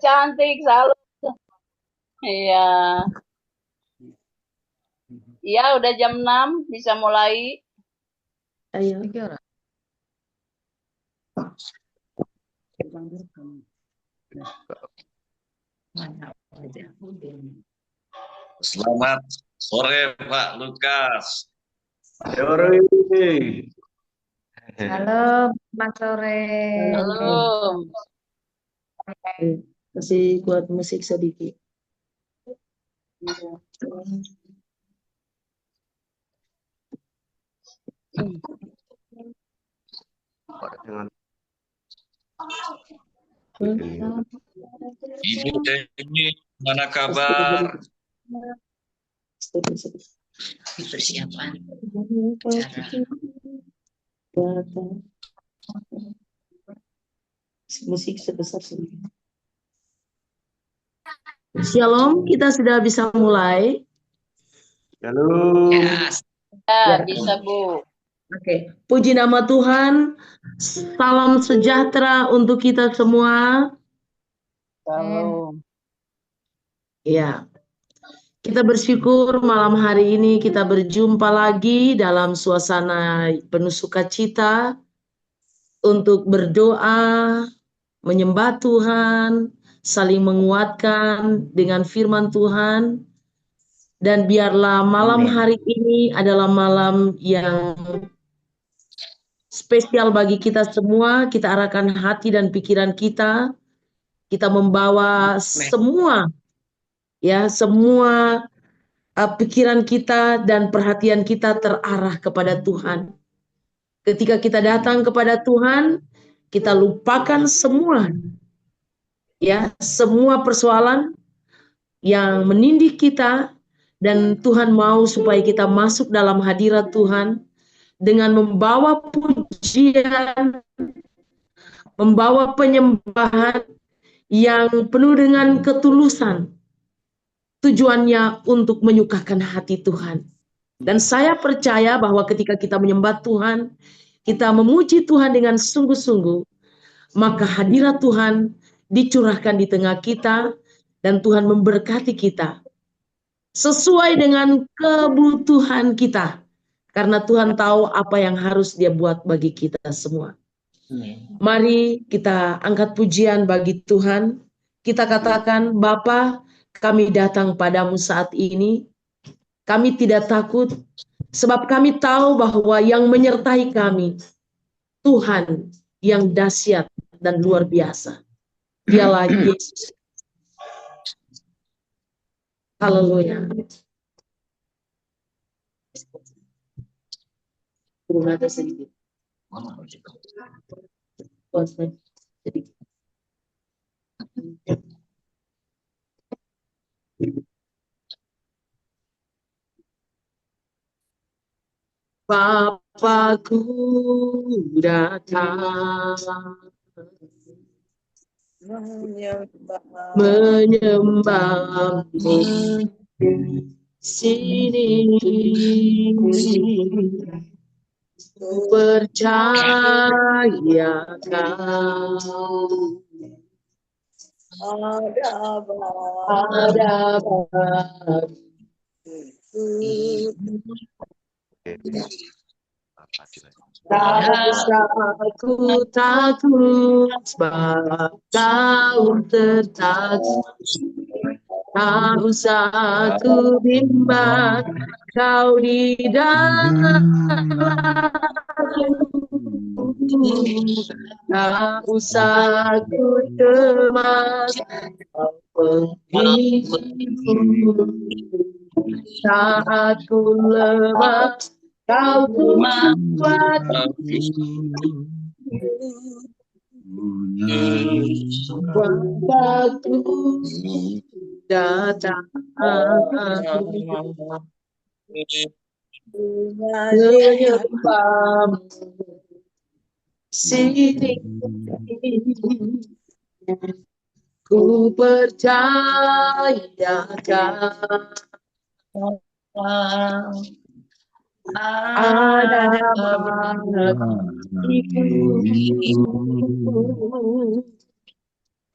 cantik, salut. Iya. Iya, udah jam 6, bisa mulai. Ayo. Selamat sore Pak Lukas. Sore. Halo, Mas sore. Halo. Masih kuat musik sedikit. Ibu Deni, mana kabar? Persiapan musik sebesar sedikit. Shalom, kita sudah bisa mulai. Halo. Ya, bisa Bu. Oke, puji nama Tuhan. Salam sejahtera untuk kita semua. Salam. Ya, kita bersyukur malam hari ini kita berjumpa lagi dalam suasana penuh sukacita untuk berdoa, menyembah Tuhan, saling menguatkan dengan firman Tuhan. Dan biarlah malam hari ini adalah malam yang spesial bagi kita semua. Kita arahkan hati dan pikiran kita. Kita membawa semua pikiran kita dan perhatian kita terarah kepada Tuhan. Ketika kita datang kepada Tuhan, kita lupakan semua persoalan yang menindih kita, dan Tuhan mau supaya kita masuk dalam hadirat Tuhan dengan membawa pujian, membawa penyembahan yang penuh dengan ketulusan. Tujuannya untuk menyukakan hati Tuhan. Dan saya percaya bahwa ketika kita menyembah Tuhan, kita memuji Tuhan dengan sungguh-sungguh, maka hadirat Tuhan dicurahkan di tengah kita, dan Tuhan memberkati kita sesuai dengan kebutuhan kita. Karena Tuhan tahu apa yang harus Dia buat bagi kita semua. Mari kita angkat pujian bagi Tuhan. Kita katakan, Bapa, kami datang padamu saat ini. Kami tidak takut, sebab kami tahu bahwa yang menyertai kami, Tuhan yang dahsyat dan luar biasa. Dialah Yesus. Haleluya. Ada sedikit. Sedikit. Bapakku datang menyembahmu sini, percaya kau ada tak usah aku takut, sebab kau tertakut. Tak usah aku bimbang, kau di dalam. Tak usah aku cemas, kau penghiburku. Saat ku lemah, kau kuat. Waktu datang menyembahmu sini, ku percayakan ada bagiku.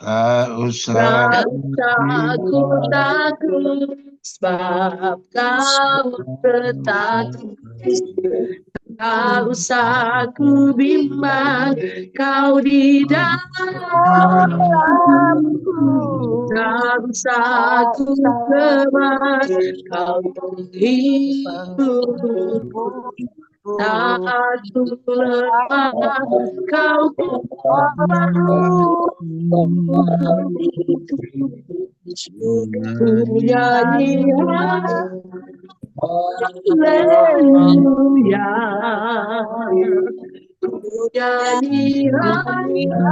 Tak usah Tak usah takut, sebab kau bertakut. Tak usah ku bimbang, kau di dalamku. Tak usah ku cemas, kau menghibur. Tak aku lemah, kau ku nyanyi haleluya, ku nyanyi haleluya.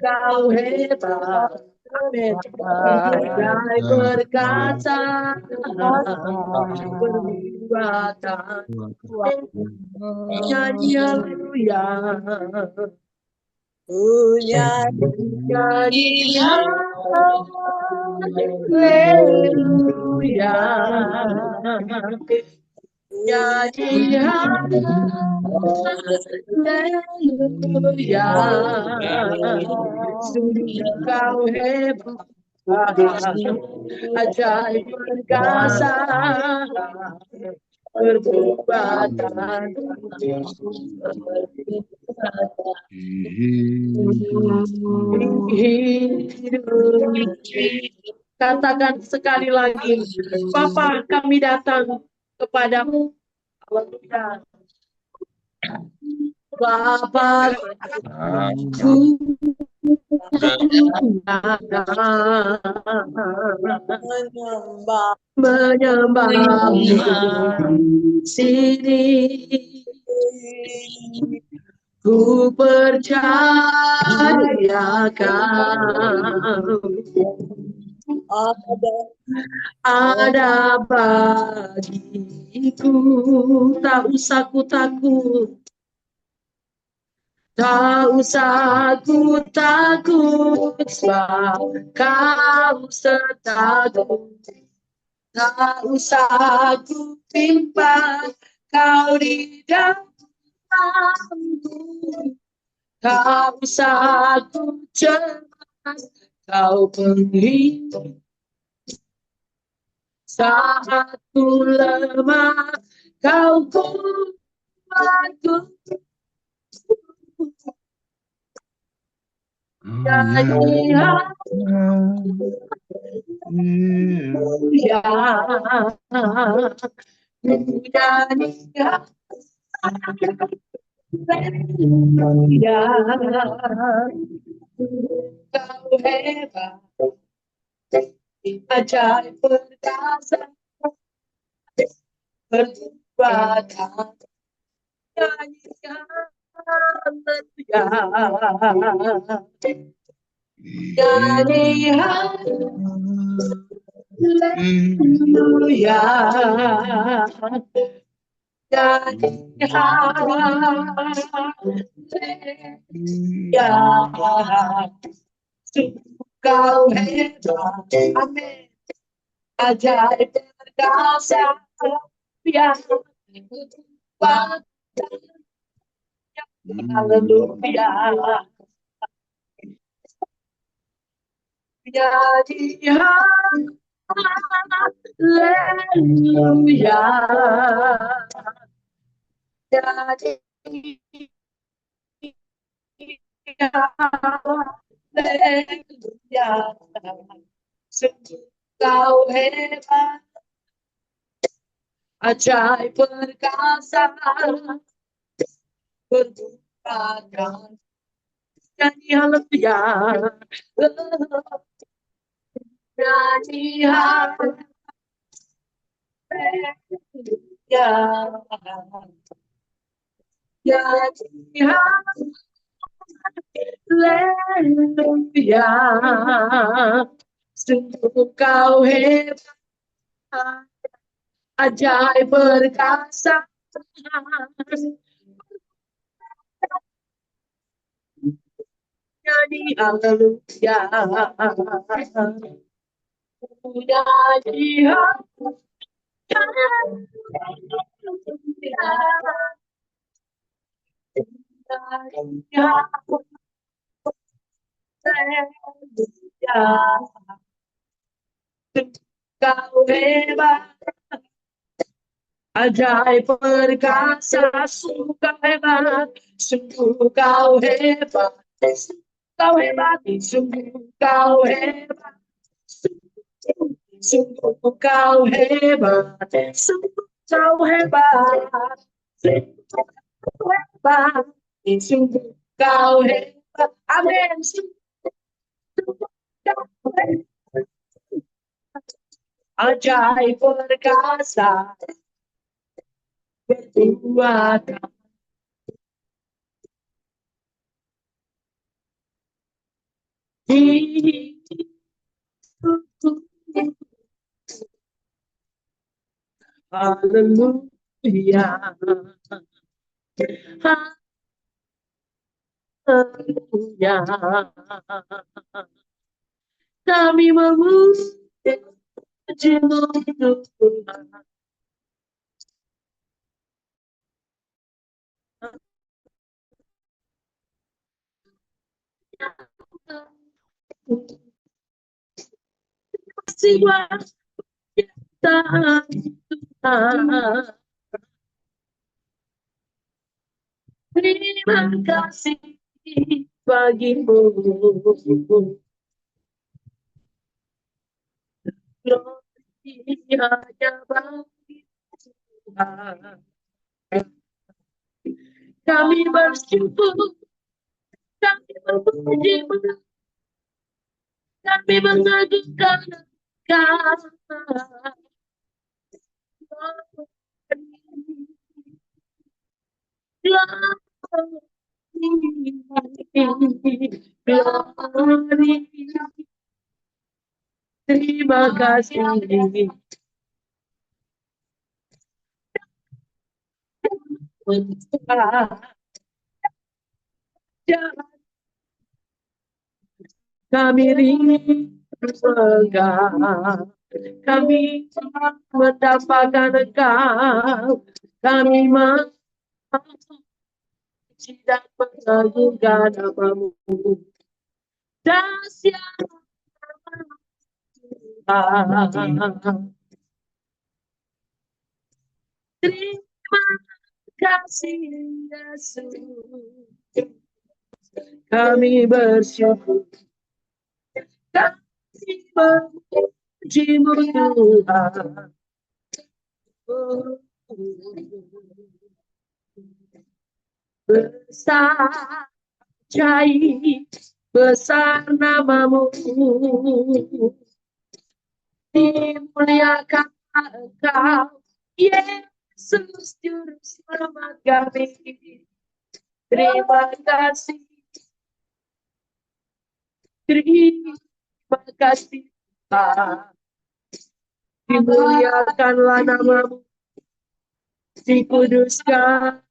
Kau hebat, amin. Andai berkata perbuatan, nyanyi haleluya, nyanyi haleluya, nyanyi haleluya. Sungguh kau hebat, ajaib perkasa, perbuatan hidup. Katakan sekali lagi, Bapa, kami datang kepadamu. Haleluya. Bapa, ku menyembahmu sini. Ku percayakan ada bagiku. Tak usah ku takut, tak usah ku takut, sebab kau sertaku. Tak usah ku bimbang, kau di dalamku. Tak usah ku cemas, kau penghibur. Saat ku lemah, kau kuatku. Nyanyi haleluya, nyanyi haleluya. Kau hebat, ajaib perkasa, perbuatan nyanyi haleluya, nyanyi haleluya, nyanyi haleluya. Kau hebat, amin. Ajaib perkasa, yang kuat. Haleluya, nyanyi haleluya, nyanyi haleluya. Sungguh kau hebat, ajaib perkasa, perbuatan nyanyi haleluya, nyanyi haleluya, nyanyi haleluya. Sungguh kau hebat, ajaib perkasa, nyanyi haleluya, nyanyi haleluya. Kau hebat, ajaib perkasa, sungguh kau hebat, sungguh kau hebat, kau hebat, sungguh kau hebat, sungguh kau hebat, sungguh kau hebat, sungguh kau hebat, sungguh kau hebat, amin, sungguh kau hebat, ajaib perkasa, berkuasa. Haleluya, haleluya, kami memuji-Mu Tuhan. Terima kasih Tuhan. Terima kasih bagimu. Gloria hanya bagi Tuhan. Kami bersyukur, kami memuji-Mu, kami mengagungkan Engkau. Glory. Terima kasih. Kami rindu Engkau, kami mendapatkan Engkau, kami memuji dan mengagungkan nama-Mu. Dahsyat Tuhan. Terima kasih Yesus, kami bersyukur, kami memuji-Mu Tuhan. Besar ajaib, besar nama-Mu, dimuliakan Engkau, Yesus Juru Selamat kami. Terima kasih, terima kasih Tuhan. Dimuliakanlah nama-Mu, dikuduskan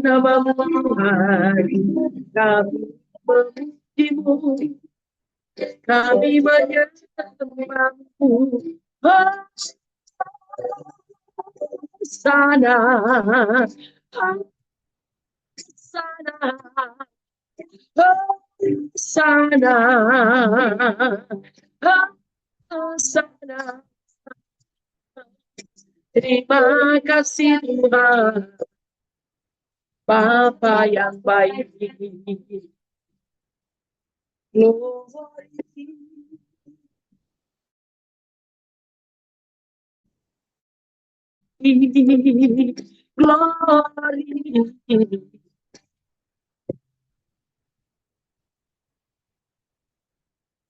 nama-Mu Tuhan. Kami memuji-Mu, kami menyembah-Mu. Sana, sana, sana, sana. Terima kasih Tuhan, Bapa yang baik. Glory.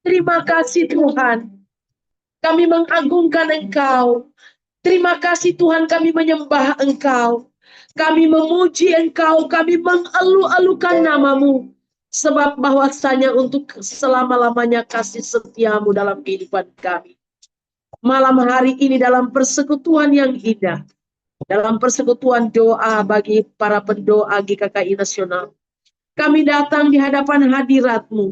Terima kasih Tuhan, kami mengagungkan Engkau. Terima kasih Tuhan, kami menyembah Engkau, kami memuji Engkau, kami mengeluh-elukan nama-Mu, sebab bahwasanya untuk selama-lamanya kasih setia-Mu dalam kehidupan kami. Malam hari ini dalam persekutuan yang indah, dalam persekutuan doa bagi para pendoa GKKI Nasional, kami datang di hadapan hadirat-Mu.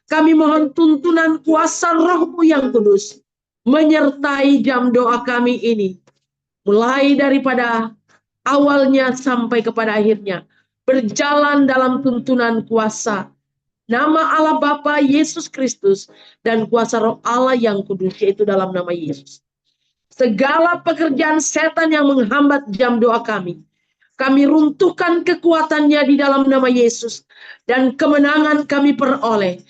Kami mohon tuntunan kuasa Roh-Mu yang kudus menyertai jam doa kami ini, mulai daripada awalnya sampai kepada akhirnya. berjalan dalam tuntunan kuasa nama Allah Bapa Yesus Kristus dan kuasa Roh Allah yang kudus, yaitu dalam nama Yesus. Segala pekerjaan setan yang menghambat jam doa kami runtuhkan kekuatannya di dalam nama Yesus, dan kemenangan kami peroleh.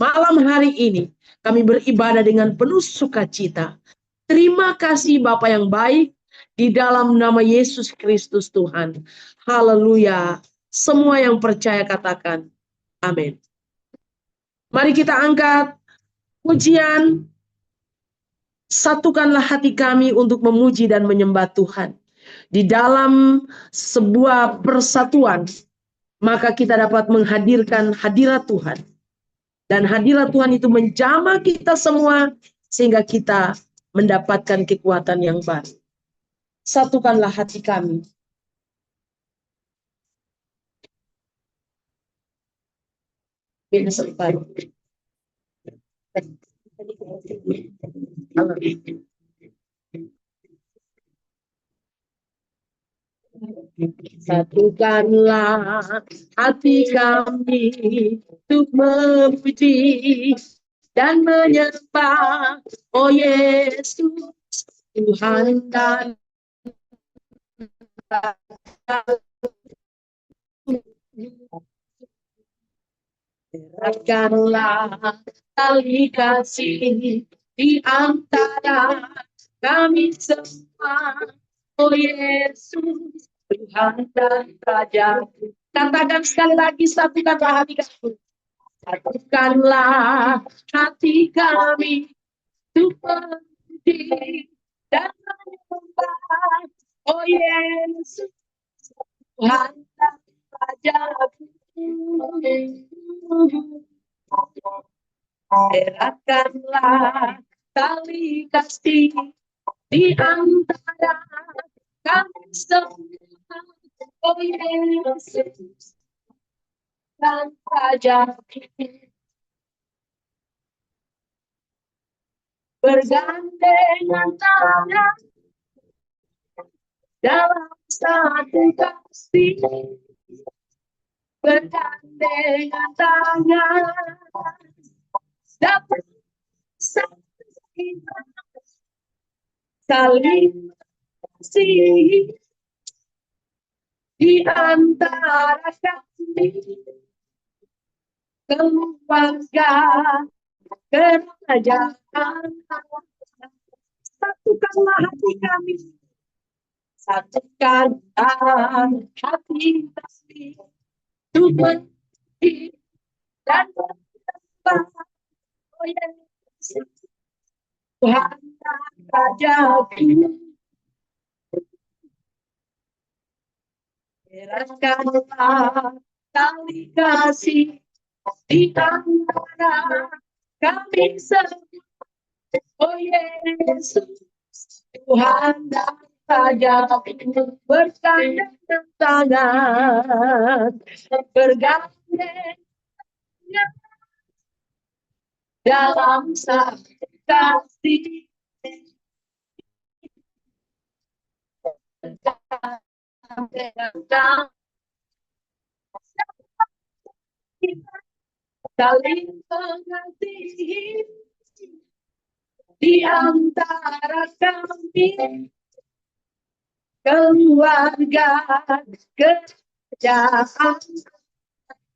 Malam hari ini kami beribadah dengan penuh sukacita. Terima kasih Bapa yang baik, di dalam nama Yesus Kristus Tuhan. Haleluya. Semua yang percaya katakan amin. Mari kita angkat pujian. Satukanlah hati kami untuk memuji dan menyembah Tuhan. Di dalam sebuah persatuan, maka kita dapat menghadirkan hadirat Tuhan. Dan hadirat Tuhan itu menjamah kita semua, sehingga kita mendapatkan kekuatan yang baru. Satukanlah hati kami. Bina separuh. Satukanlah hati kami untuk memuji dan menyembah, oh Yesus, Tuhan dan eratkanlah tali kasih di antara kami semua, oh Yesus, Tuhan dan Raja. Katakan sekali lagi, satukanlah hati kami. Satukanlah hati kami untuk memuji dan menyembah, oh Yesus, Tuhan dan Raja. Eratkanlah tali kasih di antara kami semua, oh Yesus dan Raja. Bergandengan tangan dalam satu kasih, bergandengan tangan dapat saling kasih di antara kami, keluarga kerajaan. Satukanlah hati kami, satukan hati kami untuk memuji dan menyembah, oh Yesus, Tuhan dan Rajaku. Eratkanlah tali kasih di antara kami semua, oh Yesus, Tuhan dan Raja. Bergandengan tangan, bergandengan dalam satu kasih, saling mengasihi di antara kami, keluarga kerajaan.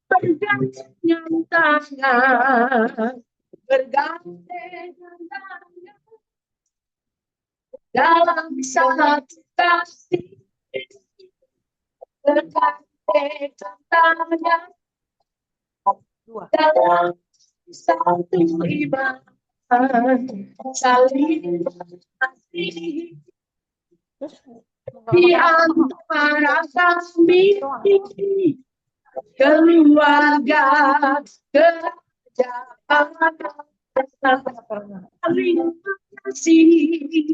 Bergandengan tangan, bergandengan tangan dalam satu kasih, bergandengan tangan dalam satu iman, saling mengasihi di antara kami, keluarga kerajaan. Saling mengasihi,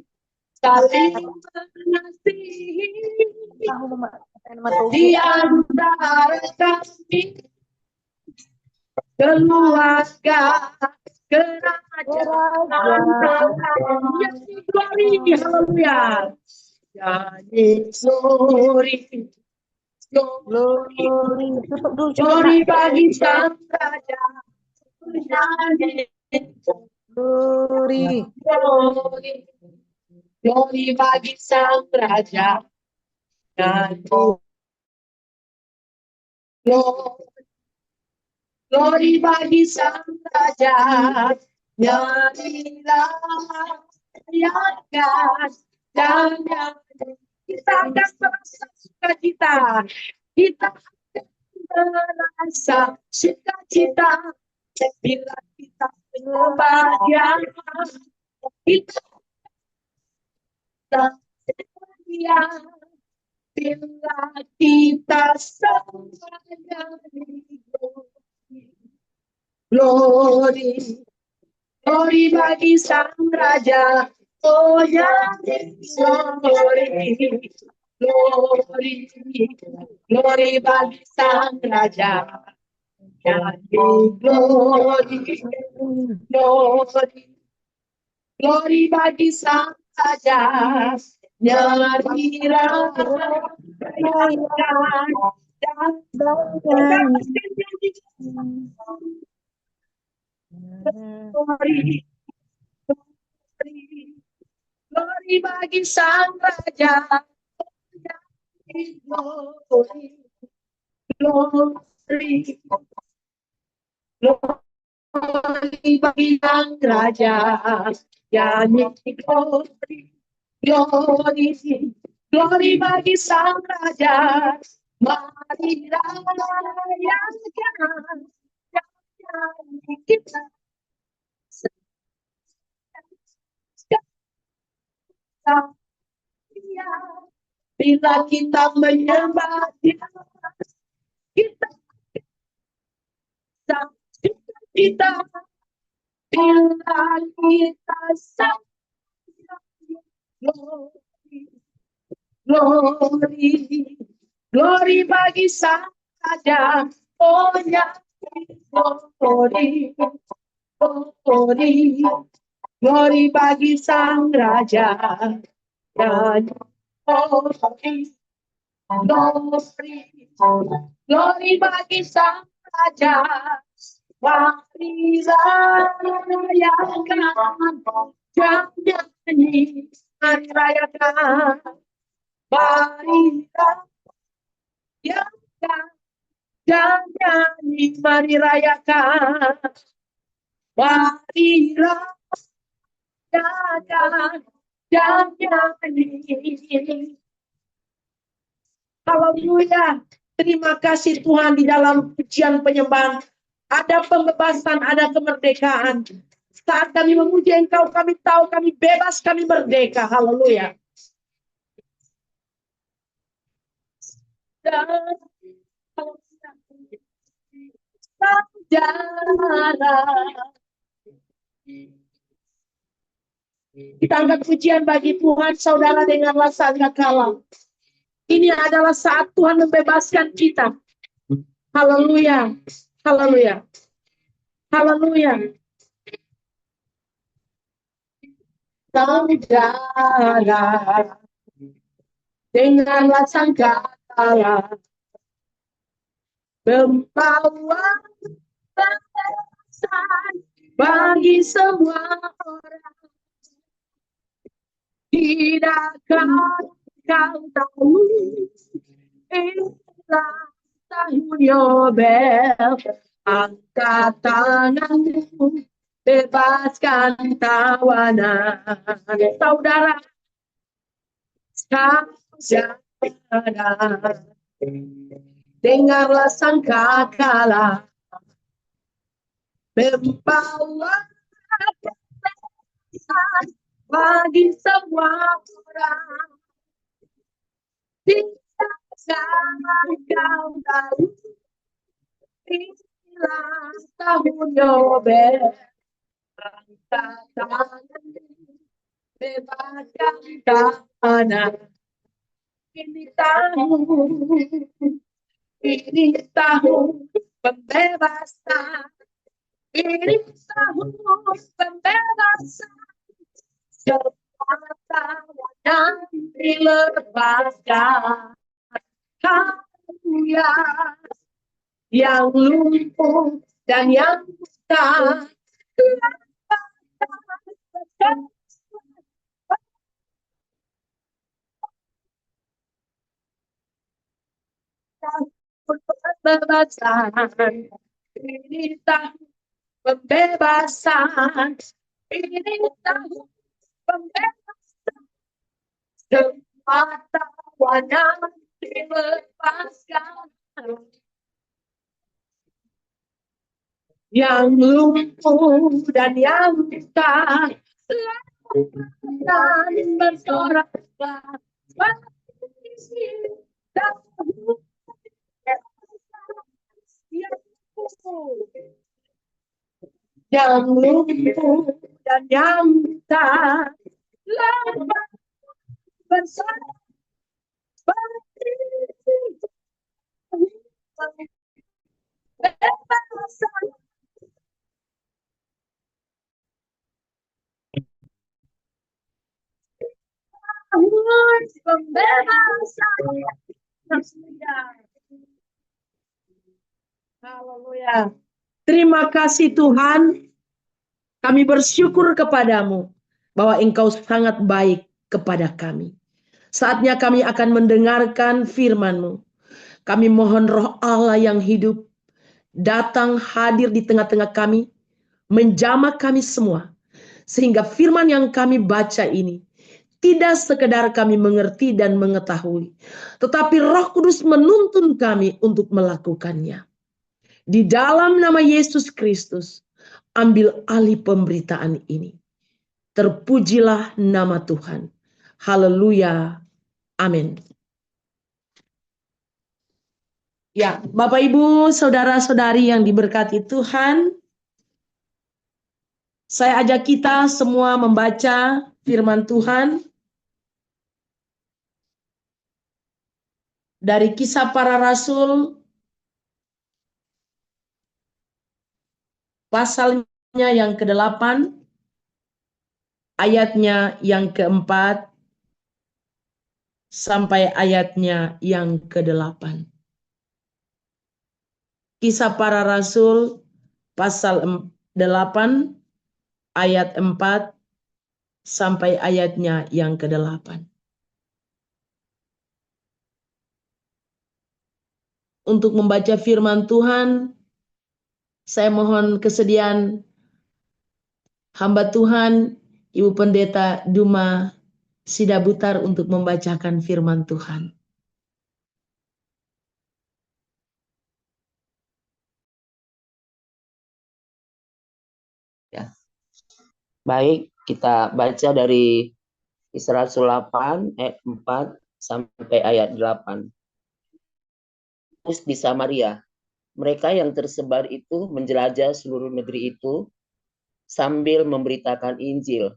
saling mengasihi di antara kami, keluarga kerajaan. Yesus glory, haleluya. Yesus glory, Glory bagi Sang Raja. Glory. Glory bagi Sang Raja. Dan glory bagi Sang Raja. Nyanyilah, rayakan, dan nyanyi. Kita akan merasa sukacita. Kita akan merasa sukacita. Bila kita berbahagia, kita bahagia. Bila kita semuanya glory, glory bagi Sang Raja. Oh ya, glory, glory, glory bagi Sang Raja. Glory, glory, glory bagi Sang Raja. Nyari glory, glory bagi Sang Raja. Glory, glory, glory bagi Sang Raja. Nyanyi glory, glory, glory bagi Sang Raja. Mari rayakan, kita bila kita menyembah Dia, kita bila kita glory, glory bagi Sang Raja. Oh ya, glory, glory, glory bagi Sang Raja. Dan glory, glory bagi Sang Raja. Mari rayakan, nyanyi, mari rayakan, mari rayakan, nyanyi, mari rayakan, mari rayakan, nyanyi. Haleluya. Terima kasih Tuhan, di dalam pujian penyembahan ada pembebasan, ada kemerdekaan. Saat kami memuji Engkau, kami tahu kami bebas, kami merdeka. Haleluya. Kita angkat pujian bagi Tuhan, saudara, dengarlah sangkakala. Ini adalah saat Tuhan membebaskan kita. Haleluya. Haleluya. Haleluya. Saudara, dengarlah sangkakala, membawa kebebasan bagi semua orang. Tidakkah kau tahu, inilah tahun Yobel. Angkat tanganmu, bebaskan tawanan. Saudara, saudara, dengarlah sangkakala, membawa kebebasan bagi semua orang. Tidakkah kau tahu, inilah tahun Yobel. Angkat tanganmu, bebaskan tawanan. Ini tahun pembebasan. Ini tahun pembebasan. Semua tawanan dilepaskan. haleluya. Yang lumpuh dan yang buta, pembebasan, ini tahun pembebasan, ini tahun pembebasan, semua tawanan dilepaskan, yang lumpuh dan yang buta, dan bersorak yang lumpuh dan yang buta, bersorak Haleluya. Terima kasih Tuhan. Kami bersyukur kepadamu bahwa Engkau sangat baik kepada kami. Saatnya kami akan mendengarkan firman-Mu. Kami mohon Roh Allah yang hidup datang hadir di tengah-tengah kami, menjamah kami semua, sehingga firman yang kami baca ini tidak sekedar kami mengerti dan mengetahui, tetapi Roh Kudus menuntun kami untuk melakukannya. Di dalam nama Yesus Kristus, ambil alih pemberitaan ini. Terpujilah nama Tuhan. Haleluya. Amin. Ya, Bapak Ibu, saudara-saudari yang diberkati Tuhan, saya ajak kita semua membaca firman Tuhan dari Kisah Para Rasul pasalnya yang ke-8, ayatnya yang ke-4 sampai ayatnya yang ke-8. Kisah Para Rasul pasal 8 ayat 4 sampai ayatnya yang ke-8. Untuk membaca firman Tuhan, saya mohon kesediaan hamba Tuhan, Ibu Pendeta Duma Sidabutar untuk membacakan firman Tuhan. Ya. Baik, kita baca dari Kisah Rasul 8 ayat 4 sampai ayat 8. Di Samaria, mereka yang tersebar itu menjelajah seluruh negeri itu sambil memberitakan Injil.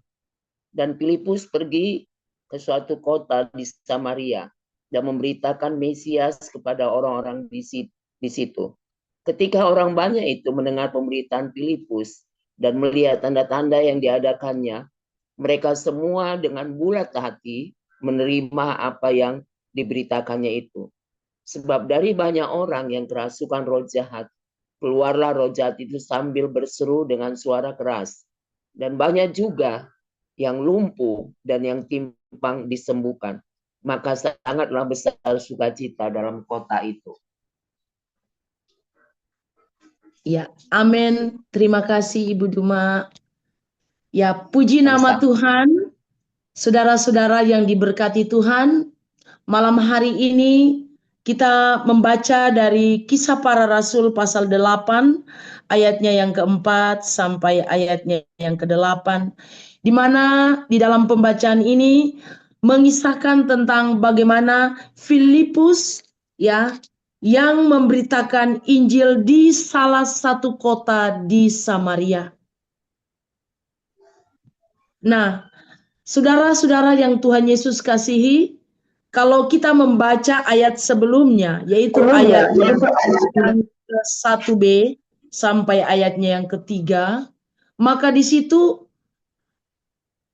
Dan Filipus pergi ke suatu kota di Samaria dan memberitakan Mesias kepada orang-orang di situ. Ketika orang banyak itu mendengar pemberitaan Filipus dan melihat tanda-tanda yang diadakannya, mereka semua dengan bulat hati menerima apa yang diberitakannya itu. Sebab dari banyak orang yang kerasukan roh jahat, keluarlah roh jahat itu sambil berseru dengan suara keras. Dan banyak juga yang lumpuh dan yang timpang disembuhkan. Maka sangatlah besar sukacita dalam kota itu. Ya, amin. Terima kasih Ibu Duma. Ya, puji nama Tuhan. Saudara-saudara yang diberkati Tuhan, malam hari ini kita membaca dari Kisah Para Rasul pasal 8, ayatnya yang ke-4 sampai ayatnya yang ke-8, di mana di dalam pembacaan ini mengisahkan tentang bagaimana Filipus ya yang memberitakan Injil di salah satu kota di Samaria. Nah, saudara-saudara yang Tuhan Yesus kasihi, kalau kita membaca ayat sebelumnya, yaitu ayat yang ke-1b sampai ayatnya yang ke-3, maka di situ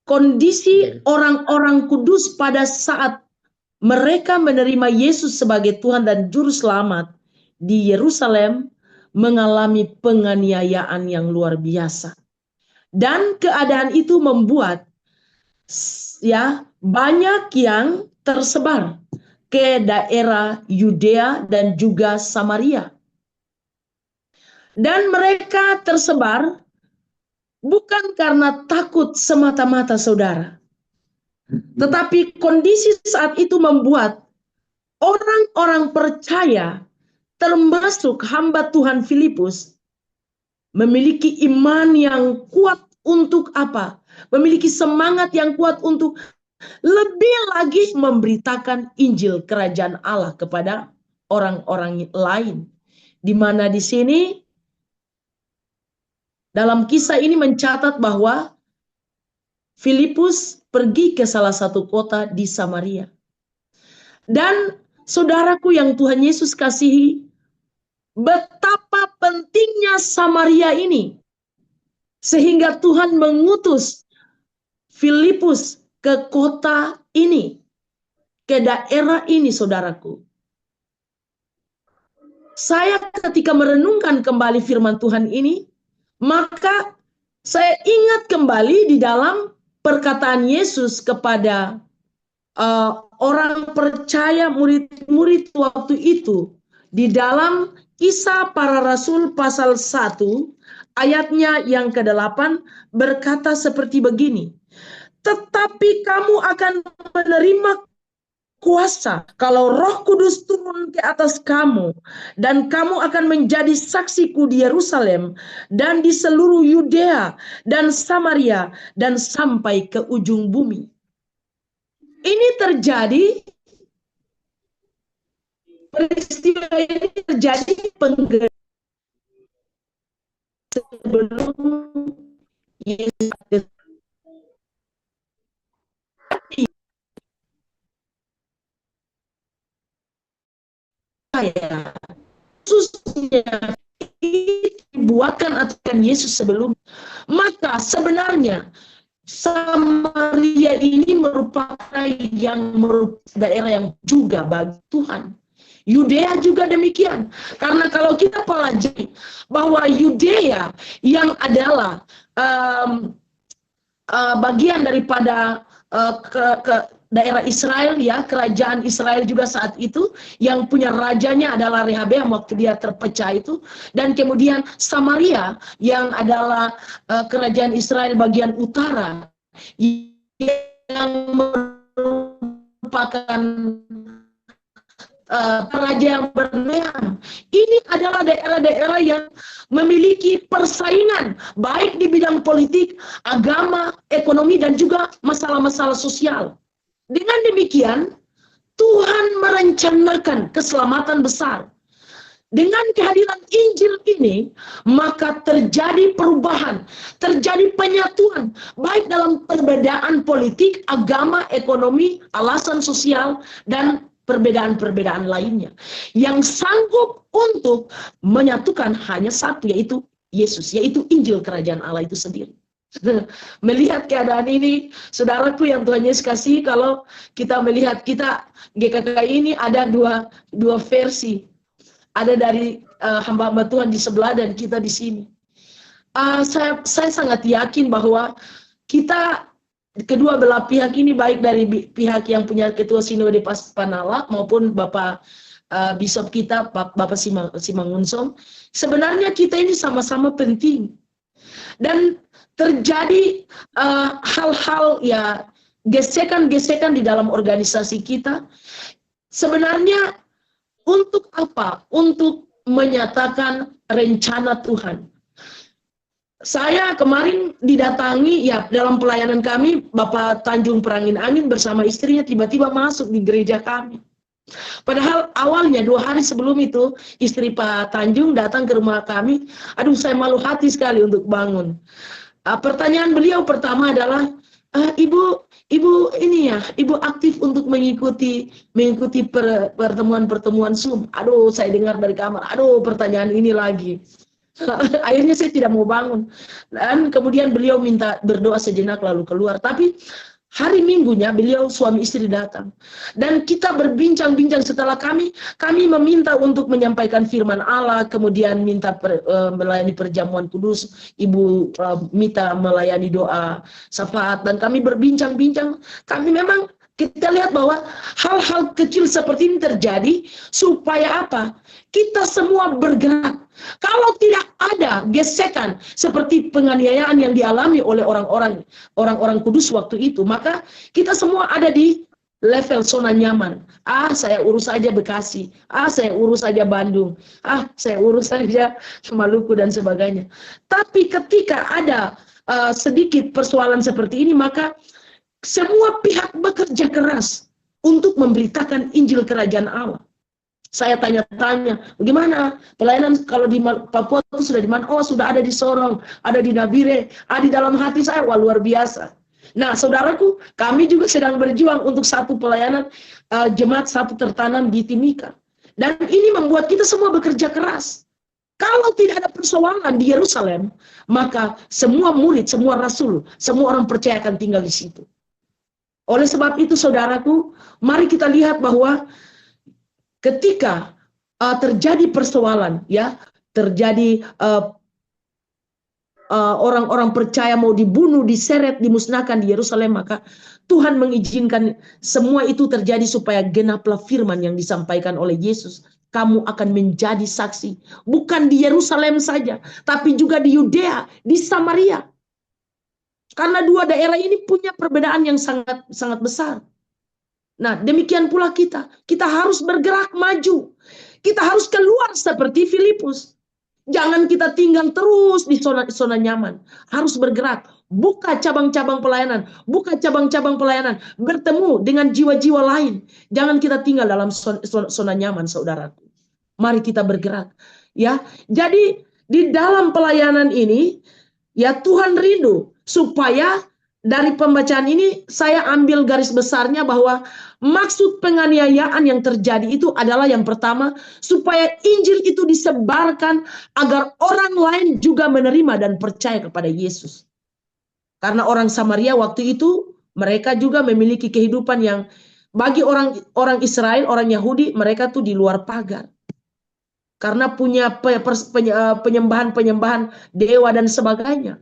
kondisi orang-orang kudus pada saat mereka menerima Yesus sebagai Tuhan dan Juru Selamat di Yerusalem mengalami penganiayaan yang luar biasa. Dan keadaan itu membuat banyak yang tersebar ke daerah Yudea dan juga Samaria. Dan mereka tersebar bukan karena takut semata-mata, saudara. Tetapi kondisi saat itu membuat orang-orang percaya, termasuk hamba Tuhan Filipus, memiliki iman yang kuat untuk apa? Memiliki semangat yang kuat untuk lebih lagi memberitakan Injil Kerajaan Allah kepada orang-orang lain. Di mana di sini dalam kisah ini mencatat bahwa Filipus pergi ke salah satu kota di Samaria. Dan saudaraku yang Tuhan Yesus kasihi, betapa pentingnya Samaria ini. Sehingga Tuhan mengutus Filipus ke kota ini, ke daerah ini, saudaraku. Saya ketika merenungkan kembali firman Tuhan ini, maka saya ingat kembali di dalam perkataan Yesus kepada orang percaya, murid-murid waktu itu, di dalam Kisah Para Rasul pasal 1, ayatnya yang ke-8 berkata seperti begini, tetapi kamu akan menerima kuasa kalau Roh Kudus turun ke atas kamu, dan kamu akan menjadi saksiku di Yerusalem dan di seluruh Yudea dan Samaria dan sampai ke ujung bumi. Ini terjadi, peristiwa ini terjadi sebelum Yesus khususnya dibuatkan akan Yesus sebelum. Maka sebenarnya Samaria ini merupakan daerah yang juga bagi Tuhan. Yudea juga demikian. Karena kalau kita pelajari bahwa Yudea yang adalah bagian daripada daerah Israel, ya, kerajaan Israel juga saat itu, yang punya rajanya adalah Rehabeam waktu dia terpecah itu, dan kemudian Samaria yang adalah kerajaan Israel bagian utara yang merupakan raja yang berlehan. Ini adalah daerah-daerah yang memiliki persaingan baik di bidang politik, agama, ekonomi, dan juga masalah-masalah sosial. Dengan demikian, Tuhan merencanakan keselamatan besar. Dengan kehadiran Injil ini, maka terjadi perubahan, terjadi penyatuan, baik dalam perbedaan politik, agama, ekonomi, alasan sosial, dan perbedaan-perbedaan lainnya. Yang sanggup untuk menyatukan hanya satu, yaitu Yesus, yaitu Injil Kerajaan Allah itu sendiri. Melihat keadaan ini, saudaraku yang Tuhan Yesus kasih, kalau kita melihat kita GKK ini ada dua versi. Ada dari hamba-hamba Tuhan di sebelah dan kita di sini. Saya sangat yakin bahwa kita kedua belah pihak ini, baik dari pihak yang punya Ketua Sinode Paspanala maupun Bapak Bishop kita, Bapak Simangunsong, sebenarnya kita ini sama-sama penting. Dan terjadi hal-hal, ya, gesekan-gesekan di dalam organisasi kita. Sebenarnya untuk apa? Untuk menyatakan rencana Tuhan. Saya kemarin didatangi, ya, dalam pelayanan kami, Bapak Tanjung Perangin Angin bersama istrinya tiba-tiba masuk di gereja kami. Padahal awalnya 2 hari sebelum itu, istri Pak Tanjung datang ke rumah kami. Aduh, saya malu hati sekali untuk bangun. Pertanyaan beliau pertama adalah, Ibu ini ya, Ibu aktif untuk mengikuti pertemuan-pertemuan Zoom. Aduh, saya dengar dari kamar, aduh, pertanyaan ini lagi. Akhirnya saya tidak mau bangun. Dan kemudian beliau minta berdoa sejenak lalu keluar. Tapi Hari Minggunya beliau suami istri datang. Dan kita berbincang-bincang setelah kami meminta untuk menyampaikan firman Allah, kemudian minta melayani perjamuan kudus, Ibu Mita melayani doa syafaat, dan kami berbincang-bincang. Kami memang kita lihat bahwa hal-hal kecil seperti ini terjadi supaya apa? Kita semua bergerak. Kalau tidak ada gesekan seperti penganiayaan yang dialami oleh orang-orang kudus waktu itu, maka kita semua ada di level zona nyaman. Saya urus saja Bekasi. Saya urus saja Bandung. Saya urus saja Maluku dan sebagainya. Tapi ketika ada sedikit persoalan seperti ini, maka semua pihak bekerja keras untuk memberitakan Injil Kerajaan Allah. Saya tanya-tanya, bagaimana pelayanan kalau di Papua itu sudah di mana? Oh, sudah ada di Sorong, ada di Nabire, di dalam hati saya, wah luar biasa. Nah, saudaraku, kami juga sedang berjuang untuk satu pelayanan jemaat satu tertanam di Timika. Dan ini membuat kita semua bekerja keras. Kalau tidak ada persoalan di Yerusalem, maka semua murid, semua rasul, semua orang percaya akan tinggal di situ. Oleh sebab itu, saudaraku, mari kita lihat bahwa ketika terjadi persoalan, ya, terjadi orang-orang percaya mau dibunuh, diseret, dimusnahkan di Yerusalem, maka Tuhan mengizinkan semua itu terjadi supaya genaplah firman yang disampaikan oleh Yesus. Kamu akan menjadi saksi, bukan di Yerusalem saja, tapi juga di Yudea, di Samaria. Karena dua daerah ini punya perbedaan yang sangat sangat besar. Nah, demikian pula kita harus bergerak maju. Kita harus keluar seperti Filipus. Jangan kita tinggal terus di zona nyaman. Harus bergerak, buka cabang-cabang pelayanan, bertemu dengan jiwa-jiwa lain. Jangan kita tinggal dalam zona nyaman, saudaraku. Mari kita bergerak, ya. Jadi di dalam pelayanan ini, ya, Tuhan rindu supaya dari pembacaan ini saya ambil garis besarnya bahwa maksud penganiayaan yang terjadi itu adalah yang pertama, supaya Injil itu disebarkan agar orang lain juga menerima dan percaya kepada Yesus. Karena orang Samaria waktu itu mereka juga memiliki kehidupan yang bagi orang Israel, orang Yahudi, mereka tuh di luar pagar. Karena punya penyembahan dewa dan sebagainya.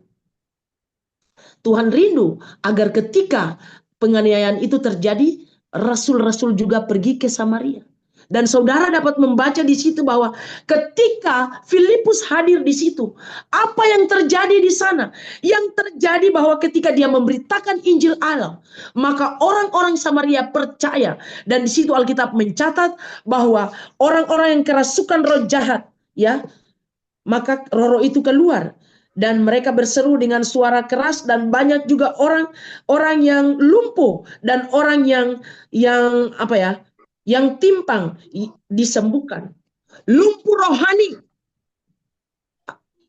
Tuhan rindu agar ketika penganiayaan itu terjadi, rasul-rasul juga pergi ke Samaria. Dan saudara dapat membaca di situ bahwa ketika Filipus hadir di situ, apa yang terjadi di sana? Yang terjadi bahwa ketika dia memberitakan Injil Allah, maka orang-orang Samaria percaya. Dan di situ Alkitab mencatat bahwa orang-orang yang kerasukan roh jahat, ya, maka roh itu keluar. Dan mereka berseru dengan suara keras, dan banyak juga orang yang lumpuh dan orang yang timpang disembuhkan. Lumpuh rohani.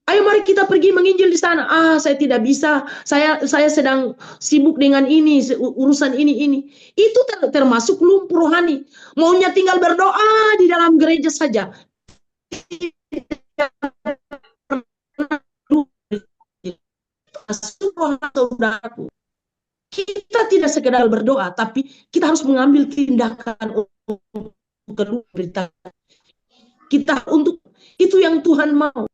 Ayo mari kita pergi menginjil di sana. Saya tidak bisa. Saya sedang sibuk dengan ini, urusan ini. Itu termasuk lumpuh rohani. Maunya tinggal berdoa di dalam gereja saja. Saudaraku, kita tidak sekedar berdoa, tapi kita harus mengambil tindakan untuk berita. Kita untuk itu yang Tuhan mau.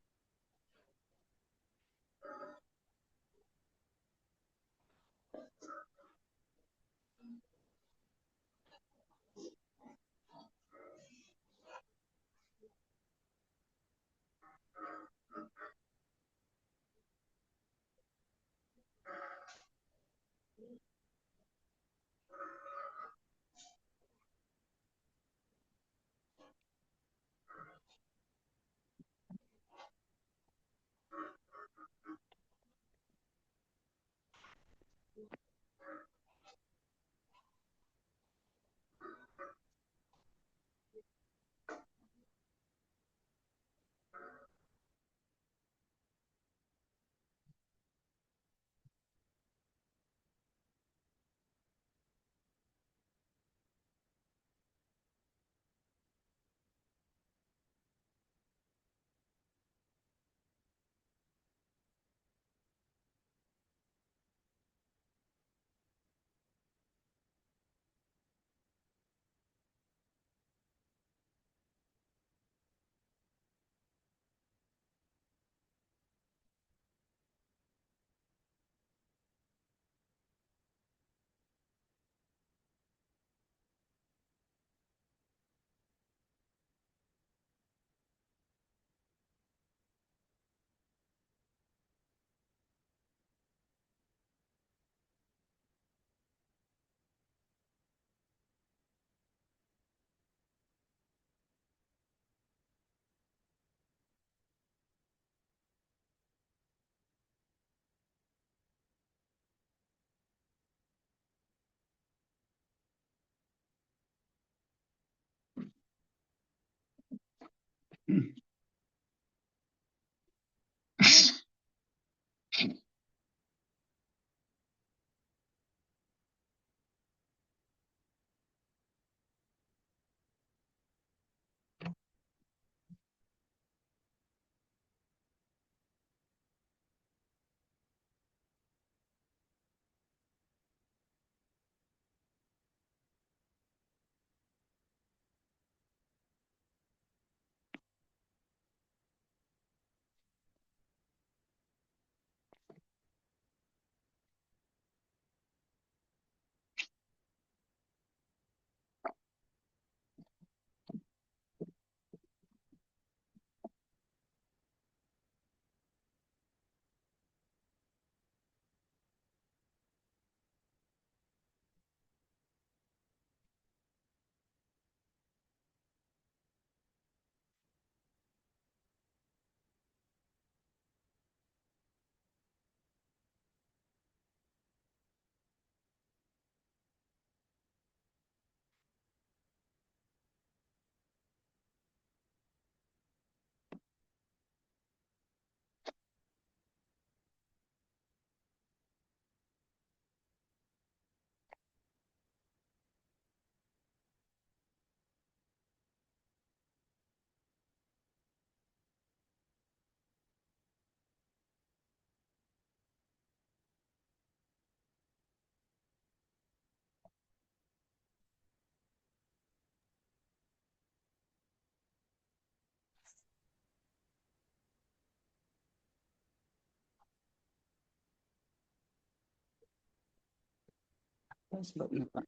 Sebabnya Pak.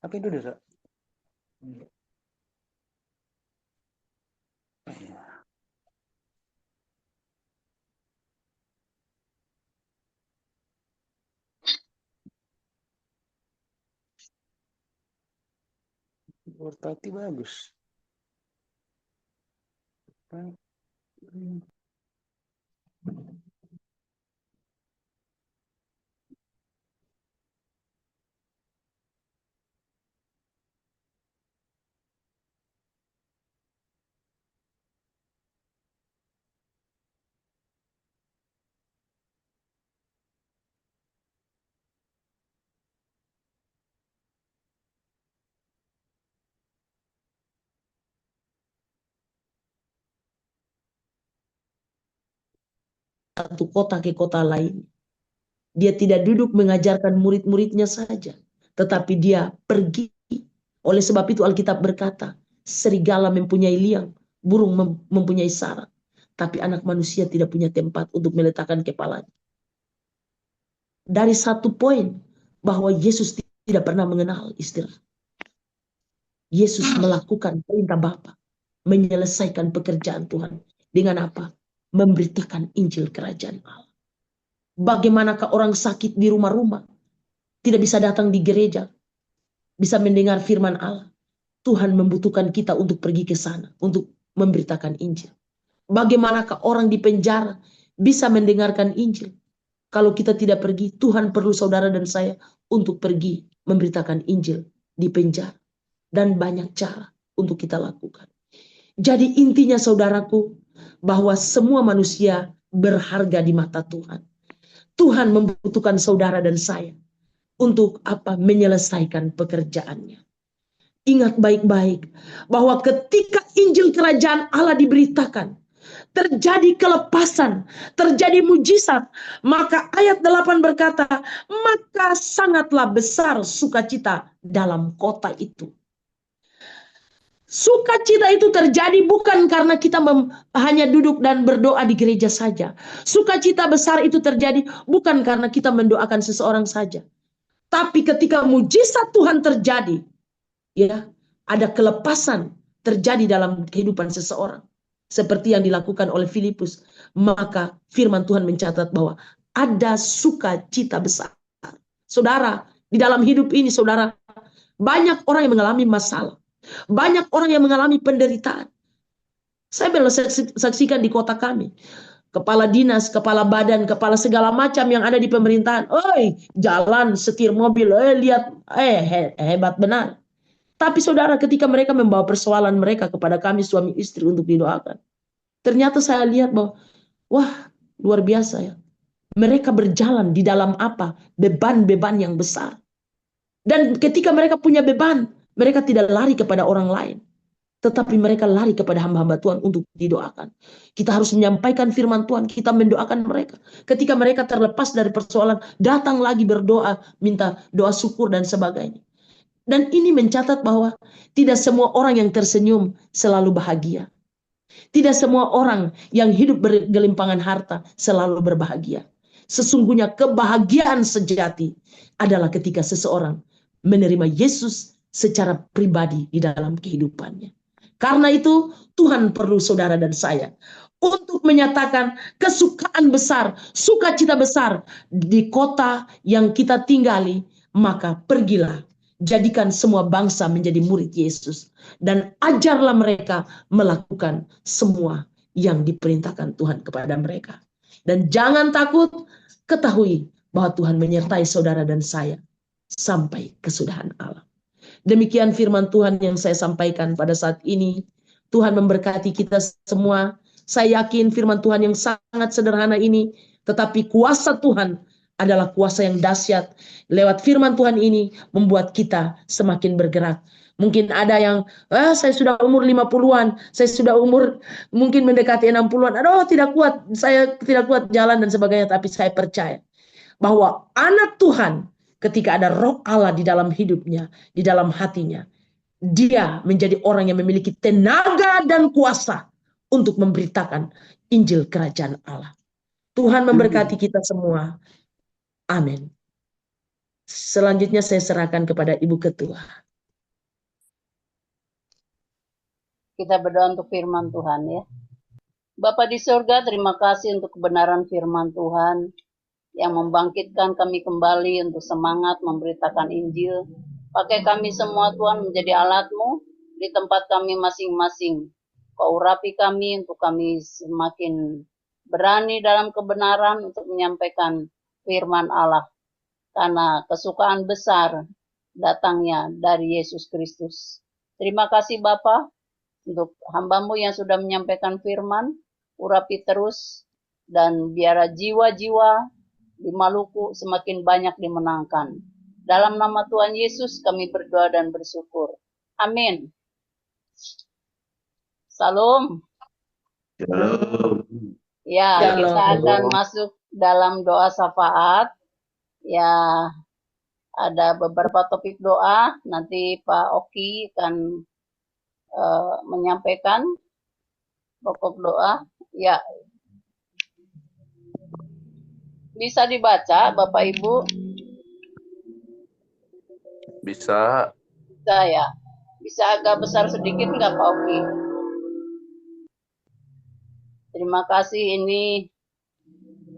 Apa itu dosa? Berarti bagus. Satu kota ke kota lain. Dia tidak duduk mengajarkan murid-muridnya saja, tetapi dia pergi. Oleh sebab itu Alkitab berkata, serigala mempunyai liang, burung mempunyai sarang, tapi anak manusia tidak punya tempat untuk meletakkan kepalanya. Dari satu poin, bahwa Yesus tidak pernah mengenal istirahat. Yesus melakukan perintah Bapa, menyelesaikan pekerjaan Tuhan. Dengan apa? Memberitakan Injil Kerajaan Allah. Bagaimanakah orang sakit di rumah-rumah tidak bisa datang di gereja, bisa mendengar firman Allah? Tuhan membutuhkan kita untuk pergi ke sana, untuk memberitakan Injil. Bagaimanakah orang di penjara bisa mendengarkan Injil? Kalau kita tidak pergi, Tuhan perlu saudara dan saya untuk pergi memberitakan Injil di penjara. Dan banyak cara untuk kita lakukan. Jadi intinya saudaraku, bahwa semua manusia berharga di mata Tuhan. Tuhan membutuhkan saudara dan saya untuk apa? Menyelesaikan pekerjaannya. Ingat baik-baik bahwa ketika Injil Kerajaan Allah diberitakan, terjadi kelepasan, terjadi mujizat, maka ayat 8 berkata, maka sangatlah besar sukacita dalam kota itu. Sukacita itu terjadi bukan karena kita hanya duduk dan berdoa di gereja saja. Sukacita besar itu terjadi bukan karena kita mendoakan seseorang saja. Tapi ketika mujizat Tuhan terjadi, ya, ada kelepasan terjadi dalam kehidupan seseorang. Seperti yang dilakukan oleh Filipus. Maka firman Tuhan mencatat bahwa ada sukacita besar. Saudara, di dalam hidup ini saudara, banyak orang yang mengalami masalah. Banyak orang yang mengalami penderitaan. Saya belum saksikan di kota kami. Kepala dinas, kepala badan, kepala segala macam yang ada di pemerintahan. Oi, jalan, setir mobil, lihat, hebat benar. Tapi saudara, ketika mereka membawa persoalan mereka kepada kami suami istri untuk didoakan, ternyata saya lihat bahwa, wah, luar biasa ya. Mereka berjalan di dalam apa? Beban-beban yang besar. Dan ketika mereka punya beban, mereka tidak lari kepada orang lain, tetapi mereka lari kepada hamba-hamba Tuhan untuk didoakan. Kita harus menyampaikan firman Tuhan, kita mendoakan mereka. Ketika mereka terlepas dari persoalan, datang lagi berdoa, minta doa syukur dan sebagainya. Dan ini mencatat bahwa tidak semua orang yang tersenyum selalu bahagia. Tidak semua orang yang hidup bergelimpangan harta selalu berbahagia. Sesungguhnya kebahagiaan sejati adalah ketika seseorang menerima Yesus secara pribadi di dalam kehidupannya. Karena itu Tuhan perlu saudara dan saya untuk menyatakan kesukaan besar, sukacita besar di kota yang kita tinggali. Maka pergilah, jadikan semua bangsa menjadi murid Yesus. Dan ajarlah mereka melakukan semua yang diperintahkan Tuhan kepada mereka. Dan jangan takut, ketahui bahwa Tuhan menyertai saudara dan saya sampai kesudahan alam. Demikian firman Tuhan yang saya sampaikan pada saat ini. Tuhan memberkati kita semua. Saya yakin firman Tuhan yang sangat sederhana ini, tetapi kuasa Tuhan adalah kuasa yang dahsyat. Lewat firman Tuhan ini membuat kita semakin bergerak. Mungkin ada yang, saya sudah umur 50-an, saya sudah umur mungkin mendekati 60-an. Aduh, tidak kuat, saya tidak kuat jalan dan sebagainya. Tapi saya percaya bahwa anak Tuhan, ketika ada roh Allah di dalam hidupnya, di dalam hatinya, dia menjadi orang yang memiliki tenaga dan kuasa untuk memberitakan Injil Kerajaan Allah. Tuhan memberkati kita semua. Amin. Selanjutnya saya serahkan kepada Ibu Ketua. Kita berdoa untuk firman Tuhan ya. Bapa di surga, terima kasih untuk kebenaran firman Tuhan yang membangkitkan kami kembali untuk semangat memberitakan Injil. Pakai kami semua Tuhan menjadi alat-Mu di tempat kami masing-masing. Kau urapi kami untuk kami semakin berani dalam kebenaran untuk menyampaikan firman Allah. Karena kesukaan besar datangnya dari Yesus Kristus. Terima kasih Bapa untuk hamba-Mu yang sudah menyampaikan firman. Urapi terus dan biar jiwa-jiwa di Maluku semakin banyak dimenangkan. Dalam nama Tuhan Yesus kami berdoa dan bersyukur. Amin. Salam. Shalom. Ya, Shalom. kita akan masuk dalam doa syafaat. Ya, ada beberapa topik doa. Nanti Pak Oki akan menyampaikan pokok doa. Ya, bisa dibaca Bapak Ibu? Bisa. Bisa ya. Bisa agak besar sedikit nggak Pak Oki? Terima kasih, ini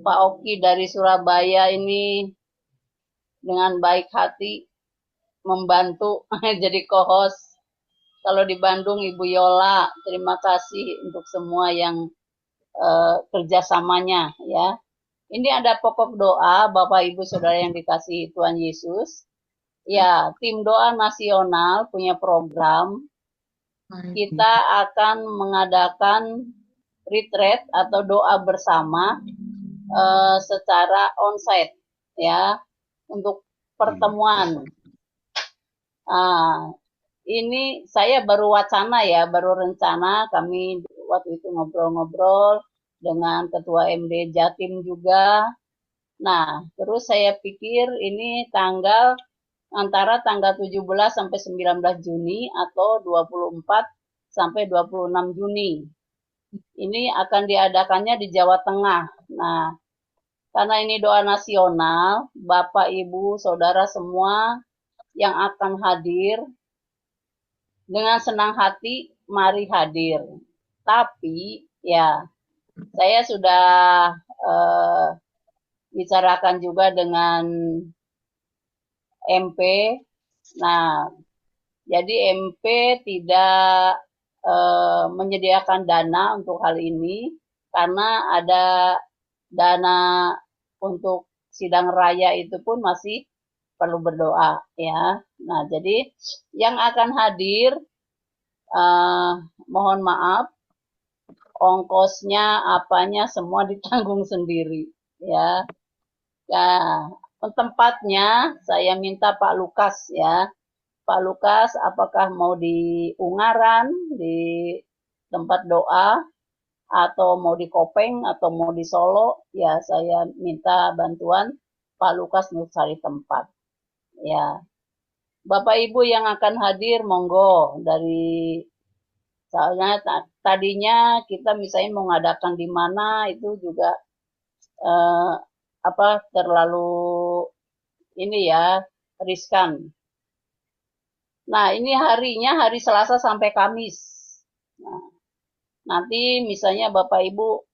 Pak Oki dari Surabaya ini dengan baik hati membantu jadi co-host. Kalau di Bandung Ibu Yola, terima kasih untuk semua yang kerjasamanya ya. Ini ada pokok doa Bapak Ibu Saudara yang dikasihi Tuhan Yesus. Ya, tim doa nasional punya program. Kita akan mengadakan retreat atau doa bersama secara onsite ya, untuk pertemuan. Ini saya baru wacana ya, baru rencana. Kami waktu itu ngobrol-ngobrol dengan Ketua MD Jatim juga. Nah, terus saya pikir ini antara tanggal 17 sampai 19 Juni atau 24 sampai 26 Juni. Ini akan diadakannya di Jawa Tengah. Nah, karena ini doa nasional, Bapak, Ibu, Saudara semua yang akan hadir, dengan senang hati mari hadir. Tapi ya, saya sudah bicarakan juga dengan MP. Nah, jadi MP tidak menyediakan dana untuk hal ini karena ada dana untuk sidang raya itu pun masih perlu berdoa ya. Nah, jadi yang akan hadir mohon maaf, ongkosnya apanya semua ditanggung sendiri ya. Ya, tempatnya saya minta Pak Lukas ya. Pak Lukas, apakah mau di Ungaran, di tempat doa, atau mau di Kopeng, atau mau di Solo, ya saya minta bantuan Pak Lukas untuk cari tempat. Ya, Bapak Ibu yang akan hadir, monggo dari soalnya tadinya kita misalnya mau ngadakan di mana itu juga terlalu ini ya riskan. Nah, ini harinya hari Selasa sampai Kamis. Nah, nanti misalnya Bapak Ibu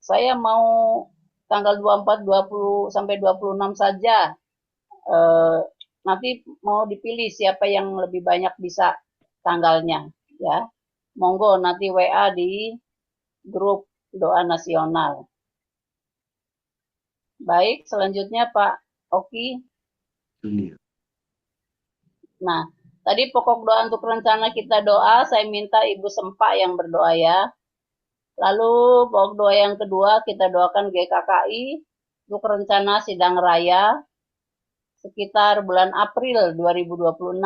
saya mau tanggal 24, 20 sampai 26 saja. Nanti mau dipilih siapa yang lebih banyak bisa tanggalnya ya. Monggo nanti WA di grup doa nasional. Baik, selanjutnya Pak Oki. Nah, tadi pokok doa untuk rencana kita doa, saya minta Ibu Sempak yang berdoa ya. Lalu pokok doa yang kedua, kita doakan GKKI untuk rencana sidang raya sekitar bulan April 2026.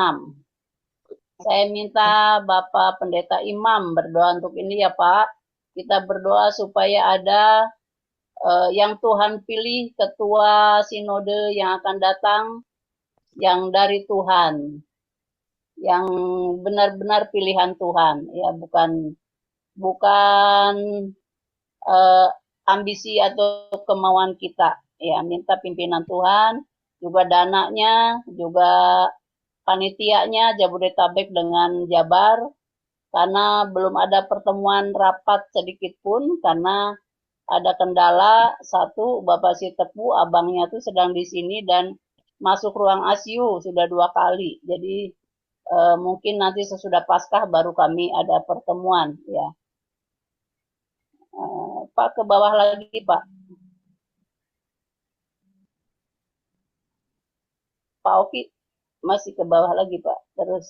Saya minta Bapak Pendeta Imam berdoa untuk ini ya Pak. Kita berdoa supaya ada yang Tuhan pilih ketua sinode yang akan datang yang dari Tuhan, yang benar-benar pilihan Tuhan, ya bukan ambisi atau kemauan kita. Ya, minta pimpinan Tuhan, juga dananya, juga panitianya Jabodetabek dengan Jabar, karena belum ada pertemuan rapat sedikit pun, karena ada kendala. Satu, Bapak Sitepu, abangnya tuh sedang di sini dan masuk ruang ICU sudah 2 kali. Jadi mungkin nanti sesudah Paskah baru kami ada pertemuan ya. Pak ke bawah lagi Pak. Pak Oki masih ke bawah lagi Pak. Terus.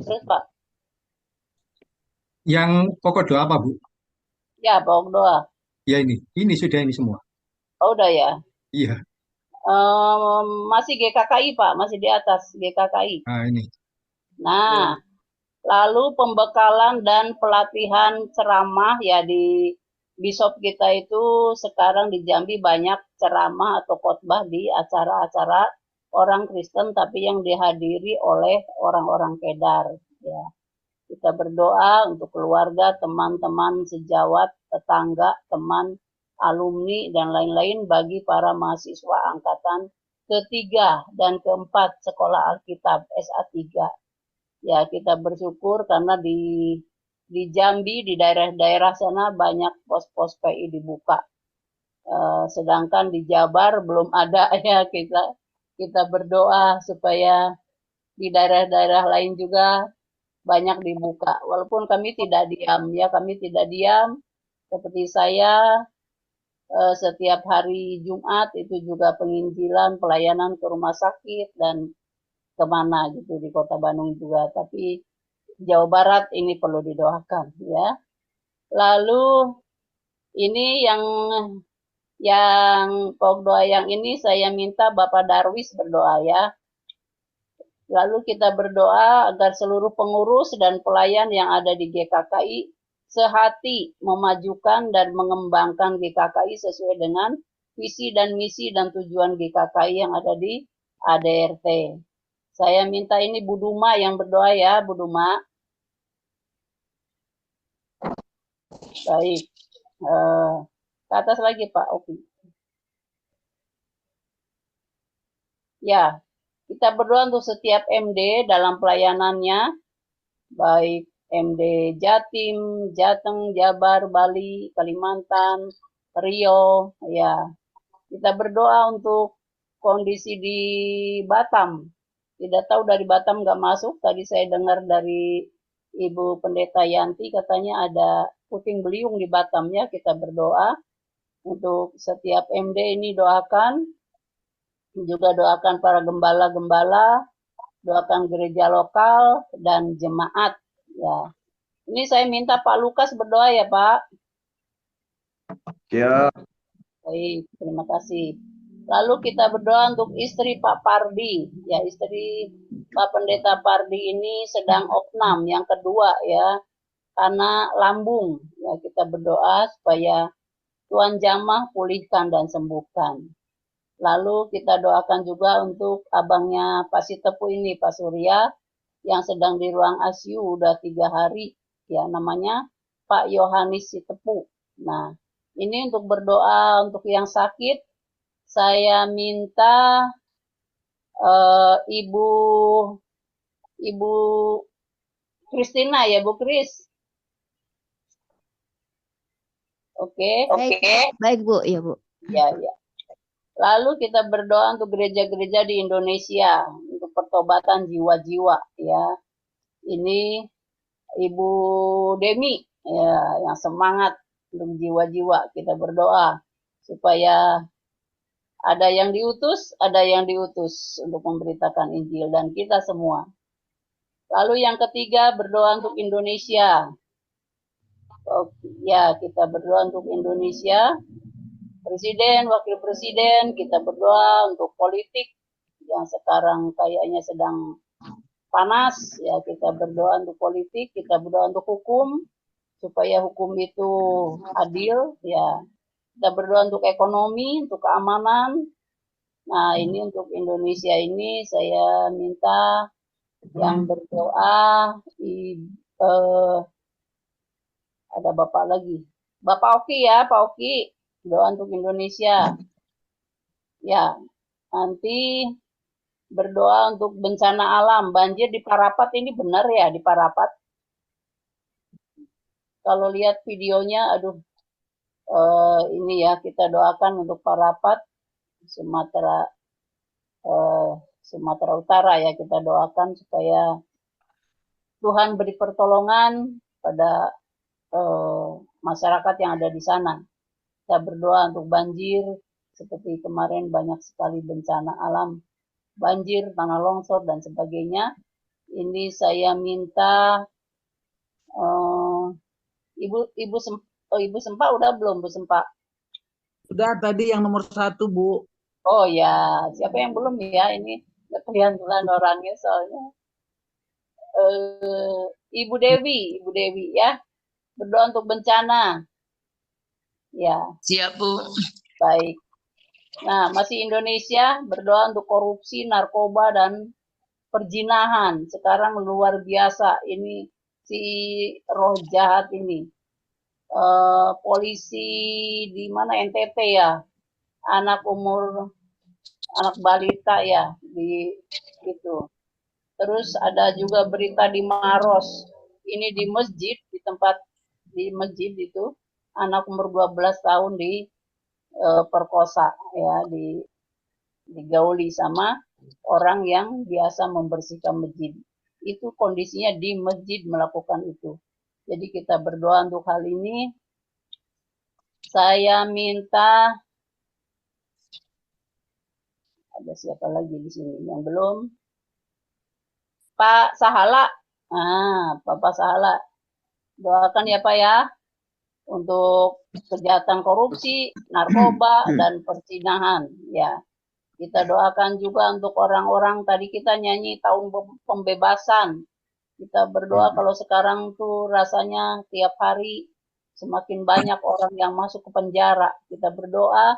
Terus Pak. Yang pokok doa apa Bu? Ya pokok doa. Ya ini sudah ini semua. Oh udah ya. Iya. Masih GKKI Pak, masih di atas GKKI. Nah ini. Nah, lalu pembekalan dan pelatihan ceramah ya di Bishop kita itu sekarang di Jambi banyak ceramah atau khotbah di acara-acara orang Kristen tapi yang dihadiri oleh orang-orang Kedar ya. Kita berdoa untuk keluarga, teman-teman sejawat, tetangga, teman, alumni, dan lain-lain bagi para mahasiswa angkatan ketiga dan keempat Sekolah Alkitab SA3. Ya, kita bersyukur karena di Jambi, di daerah-daerah sana banyak pos-pos PI dibuka. Sedangkan di Jabar belum ada ya, kita berdoa supaya di daerah-daerah lain juga banyak dibuka. Walaupun kami tidak diam ya, seperti saya setiap hari Jumat itu juga penginjilan, pelayanan ke rumah sakit dan kemana gitu di Kota Bandung juga. Tapi Jawa Barat ini perlu didoakan ya. Lalu ini yang pokok doa yang ini saya minta Bapak Darwis berdoa ya. Lalu kita berdoa agar seluruh pengurus dan pelayan yang ada di GKKI sehati memajukan dan mengembangkan GKKI sesuai dengan visi dan misi dan tujuan GKKI yang ada di ADRT. Saya minta ini Bu Duma yang berdoa ya, Bu Duma. Baik. Ke atas lagi Pak Oki. Ya, kita berdoa untuk setiap MD dalam pelayanannya, baik MD Jatim, Jateng, Jabar, Bali, Kalimantan, Riau, ya. Kita berdoa untuk kondisi di Batam. Tidak tahu dari Batam nggak masuk, tadi saya dengar dari Ibu Pendeta Yanti katanya ada puting beliung di Batam ya, kita berdoa Untuk setiap MD ini doakan, juga doakan para gembala-gembala, doakan gereja lokal dan jemaat. Ya, ini saya minta Pak Lukas berdoa ya Pak. Siap. Baik, terima kasih. Lalu kita berdoa untuk istri Pak Pardi. Ya, istri Pak Pendeta Pardi ini sedang opnam yang kedua ya, karena lambung. Ya, kita berdoa supaya Tuhan jamah pulihkan dan sembuhkan. Lalu kita doakan juga untuk abangnya Pak Sitepu ini, Pak Surya, yang sedang di ruang ICU udah 3 hari. Ya, namanya Pak Yohanes Sitepu. Nah, ini untuk berdoa untuk yang sakit, saya minta Ibu Kristina ya, Bu Kris. Oke. Baik Bu, ya Bu. Ya. Lalu kita berdoa untuk gereja-gereja di Indonesia untuk pertobatan jiwa-jiwa ya. Ini Ibu Demi ya, yang semangat untuk jiwa-jiwa. Kita berdoa supaya ada yang diutus untuk memberitakan Injil dan kita semua. Lalu yang ketiga berdoa untuk Indonesia. Ya, kita berdoa untuk Indonesia. Presiden, wakil presiden, kita berdoa untuk politik yang sekarang kayaknya sedang panas. Ya, kita berdoa untuk politik, kita berdoa untuk hukum supaya hukum itu adil. Ya, kita berdoa untuk ekonomi, untuk keamanan. Nah, ini untuk Indonesia ini saya minta yang berdoa. Ada Bapak lagi. Bapak Oki ya, Pak Oki. Doa untuk Indonesia. Ya, nanti berdoa untuk bencana alam. Banjir di Parapat ini benar ya, di Parapat. Kalau lihat videonya, aduh, ini ya, kita doakan untuk Parapat, Sumatera Utara ya, kita doakan supaya Tuhan beri pertolongan pada masyarakat yang ada di sana. Kita berdoa untuk banjir, seperti kemarin banyak sekali bencana alam, banjir, tanah longsor, dan sebagainya. Ini saya minta, Ibu Sempa udah belum, Bu Sempa? Sudah tadi yang nomor 1, Bu. Oh ya, siapa yang belum ya? Ini kelihatan orangnya soalnya. Ibu Dewi ya, berdoa untuk bencana. Ya. Siap, Bu. Baik. Nah, masih Indonesia, berdoa untuk korupsi, narkoba, dan perjinahan. Sekarang luar biasa ini si roh jahat ini. Polisi di mana NTT ya, anak balita ya di itu. Terus ada juga berita di Maros. Ini di masjid, di masjid itu anak umur 12 tahun perkosa ya, digauli sama orang yang biasa membersihkan masjid. Itu kondisinya di masjid melakukan itu. Jadi kita berdoa untuk hal ini. Saya minta, ada siapa lagi di sini yang belum? Pak Sahala. Bapak Sahala. Doakan ya Pak ya, untuk kejahatan korupsi, narkoba, dan perzinahan. Ya, kita doakan juga untuk orang-orang, tadi kita nyanyi tahun pembebasan. Kita berdoa kalau sekarang tuh rasanya tiap hari semakin banyak orang yang masuk ke penjara. Kita berdoa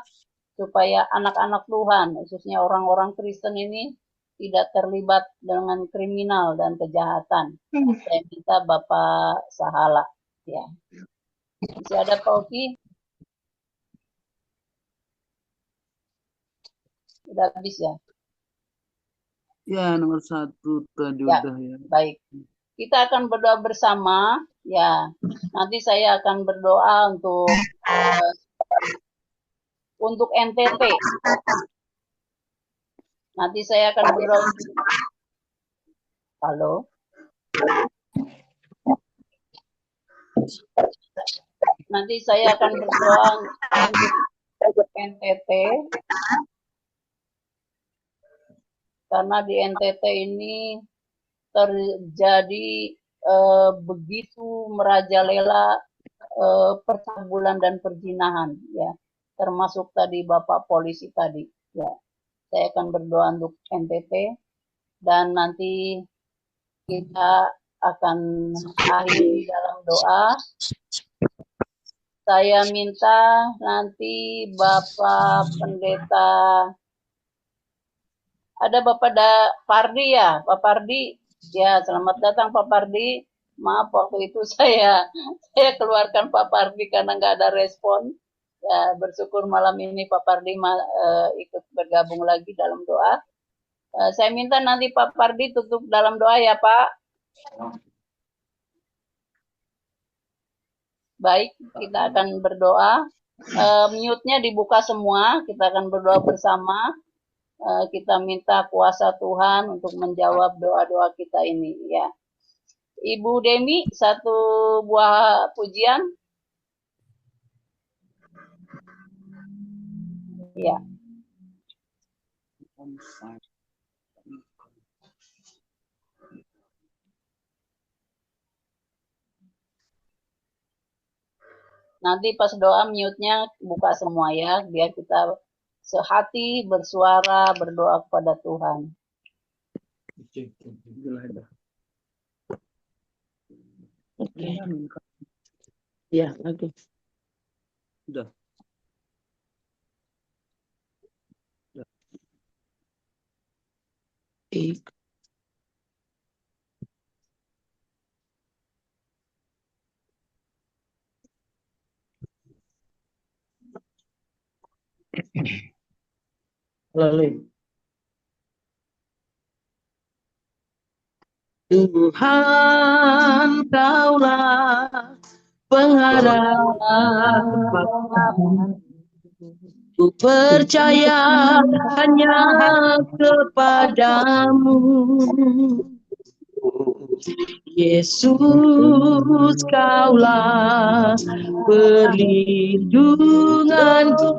supaya anak-anak Tuhan, khususnya orang-orang Kristen ini, tidak terlibat dengan kriminal dan kejahatan. Saya minta Bapak Sahala. Ya. Masih ada Pak Oki? Udah habis ya? Ya, nomor 1 tadi Ya, udah ya. baik. Kita akan berdoa bersama. Ya, nanti saya akan berdoa untuk NTT. Nanti saya akan berdoa. Halo. Nanti saya akan berdoa NTT, karena di NTT ini terjadi begitu merajalela percabulan dan perzinahan, ya, termasuk tadi Bapak polisi tadi, ya. Saya akan berdoa untuk NTT dan nanti kita akan akhiri dalam doa. Saya minta nanti Bapak Pendeta, ada Bapak Pardi ya, Pak Pardi. Ya, selamat datang Pak Pardi. Maaf waktu itu saya keluarkan Pak Pardi karena nggak ada respon. Ya, bersyukur malam ini Pak Pardi ikut bergabung lagi dalam doa. Saya minta nanti Pak Pardi tutup dalam doa ya Pak. Baik, kita akan berdoa. Mute-nya dibuka semua, kita akan berdoa bersama. Kita minta kuasa Tuhan untuk menjawab doa-doa kita ini, ya. Ibu Demi, satu buah pujian. Ya. Nanti pas doa mute-nya buka semua ya, biar kita sehati bersuara berdoa kepada Tuhan. Oke. Ya, oke. Sudah. Lalu Tuhan, Kaulah pengharapan, ku percaya hanya kepadamu. Yesus, Kaulah perlindunganku,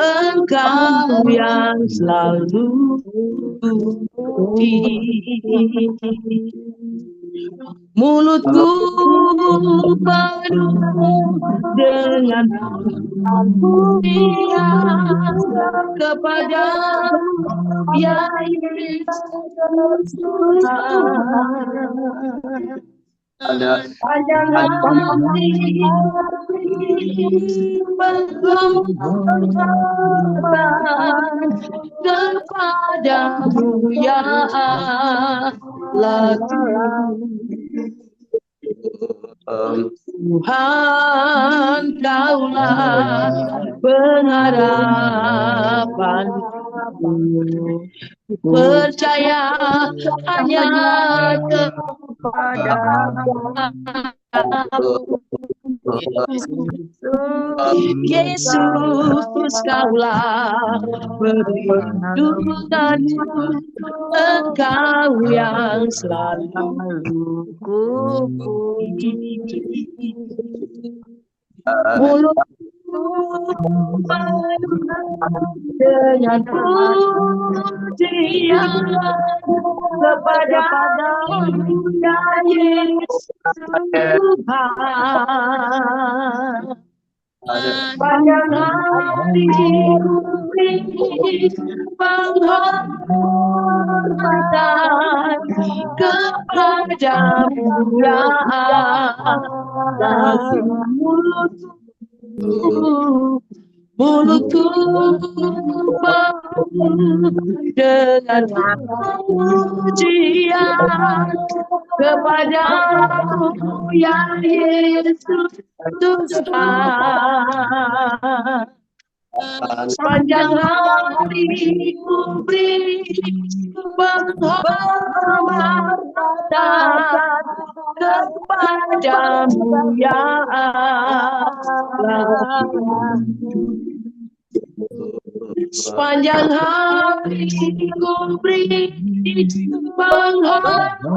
Engkau yang selalu mulutku penuh dengan pujian kepadamu, ya Yesus Tuhan. Panjang hati pengharapan kepadamu, ya Allah. Tuhan, Kaulah pengharapanku, percaya hanya kepadamu. Yesus, Kaulah perlindunganku, Engkau yang selalu kupuji. Mulutku dengan pujian kepadamu, ya Yesus Tuhan. Panjang hatiku beri penghormatan kepadamu, ya Allah. Mulutku penuh dengan pujian kepadamu, ya Yesus Tuhan. Sepanjang hariku beri penghormatan kepadamu, ya Allah. Sepanjang hariku beri penghormatan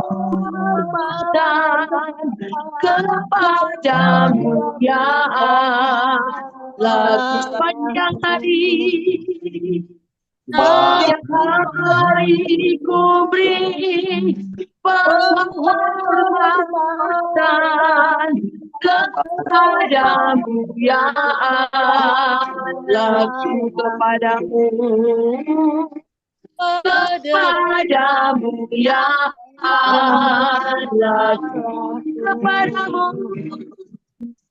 kepadamu, ya Allah. lagu sepanjang hari. Setiap hari ku beri penghormatan kepadamu ya Allah, kepadamu ya Allah,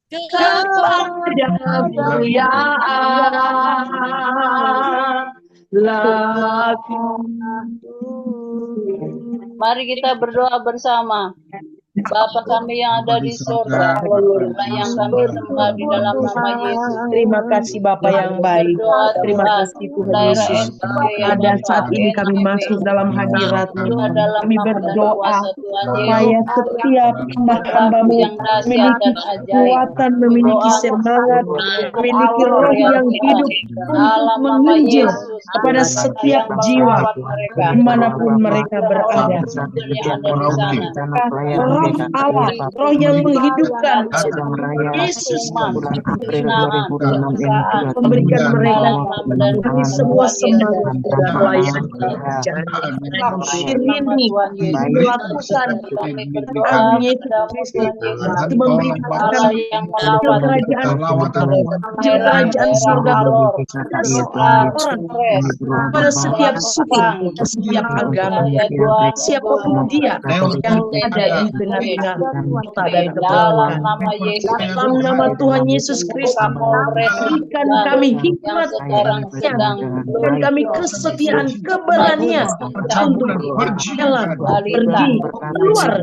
kepadamu ya Allah. Mari kita berdoa bersama. Bapa kami yang ada di surga, yang kami sembah di dalam nama Yesus. Terima kasih Bapa yang baik. Terima kasih Tuhan Yesus. Pada saat ini kami masuk dalam hadirat-Mu. Kami berdoa supaya setiap hamba-Mu memiliki kekuatan, memiliki semangat, memiliki roh yang hidup untuk menginjil kepada setiap jiwa dimanapun mereka berada. Roh Allah, roh yang menghidupkan Yesus memberikan mereka kami semua semangat dan pelayanan pekerjaan. Kami melakukan kami Yesus memberitakan kerajaan surga pada setiap suku, setiap agama, siapapun dia yang ada di tengah-tengah kota dan kepulauan. Dalam nama Tuhan Yesus Kristus, berikan kami hikmat dan kami kesetiaan, keberanian untuk berjalan, pergi, keluar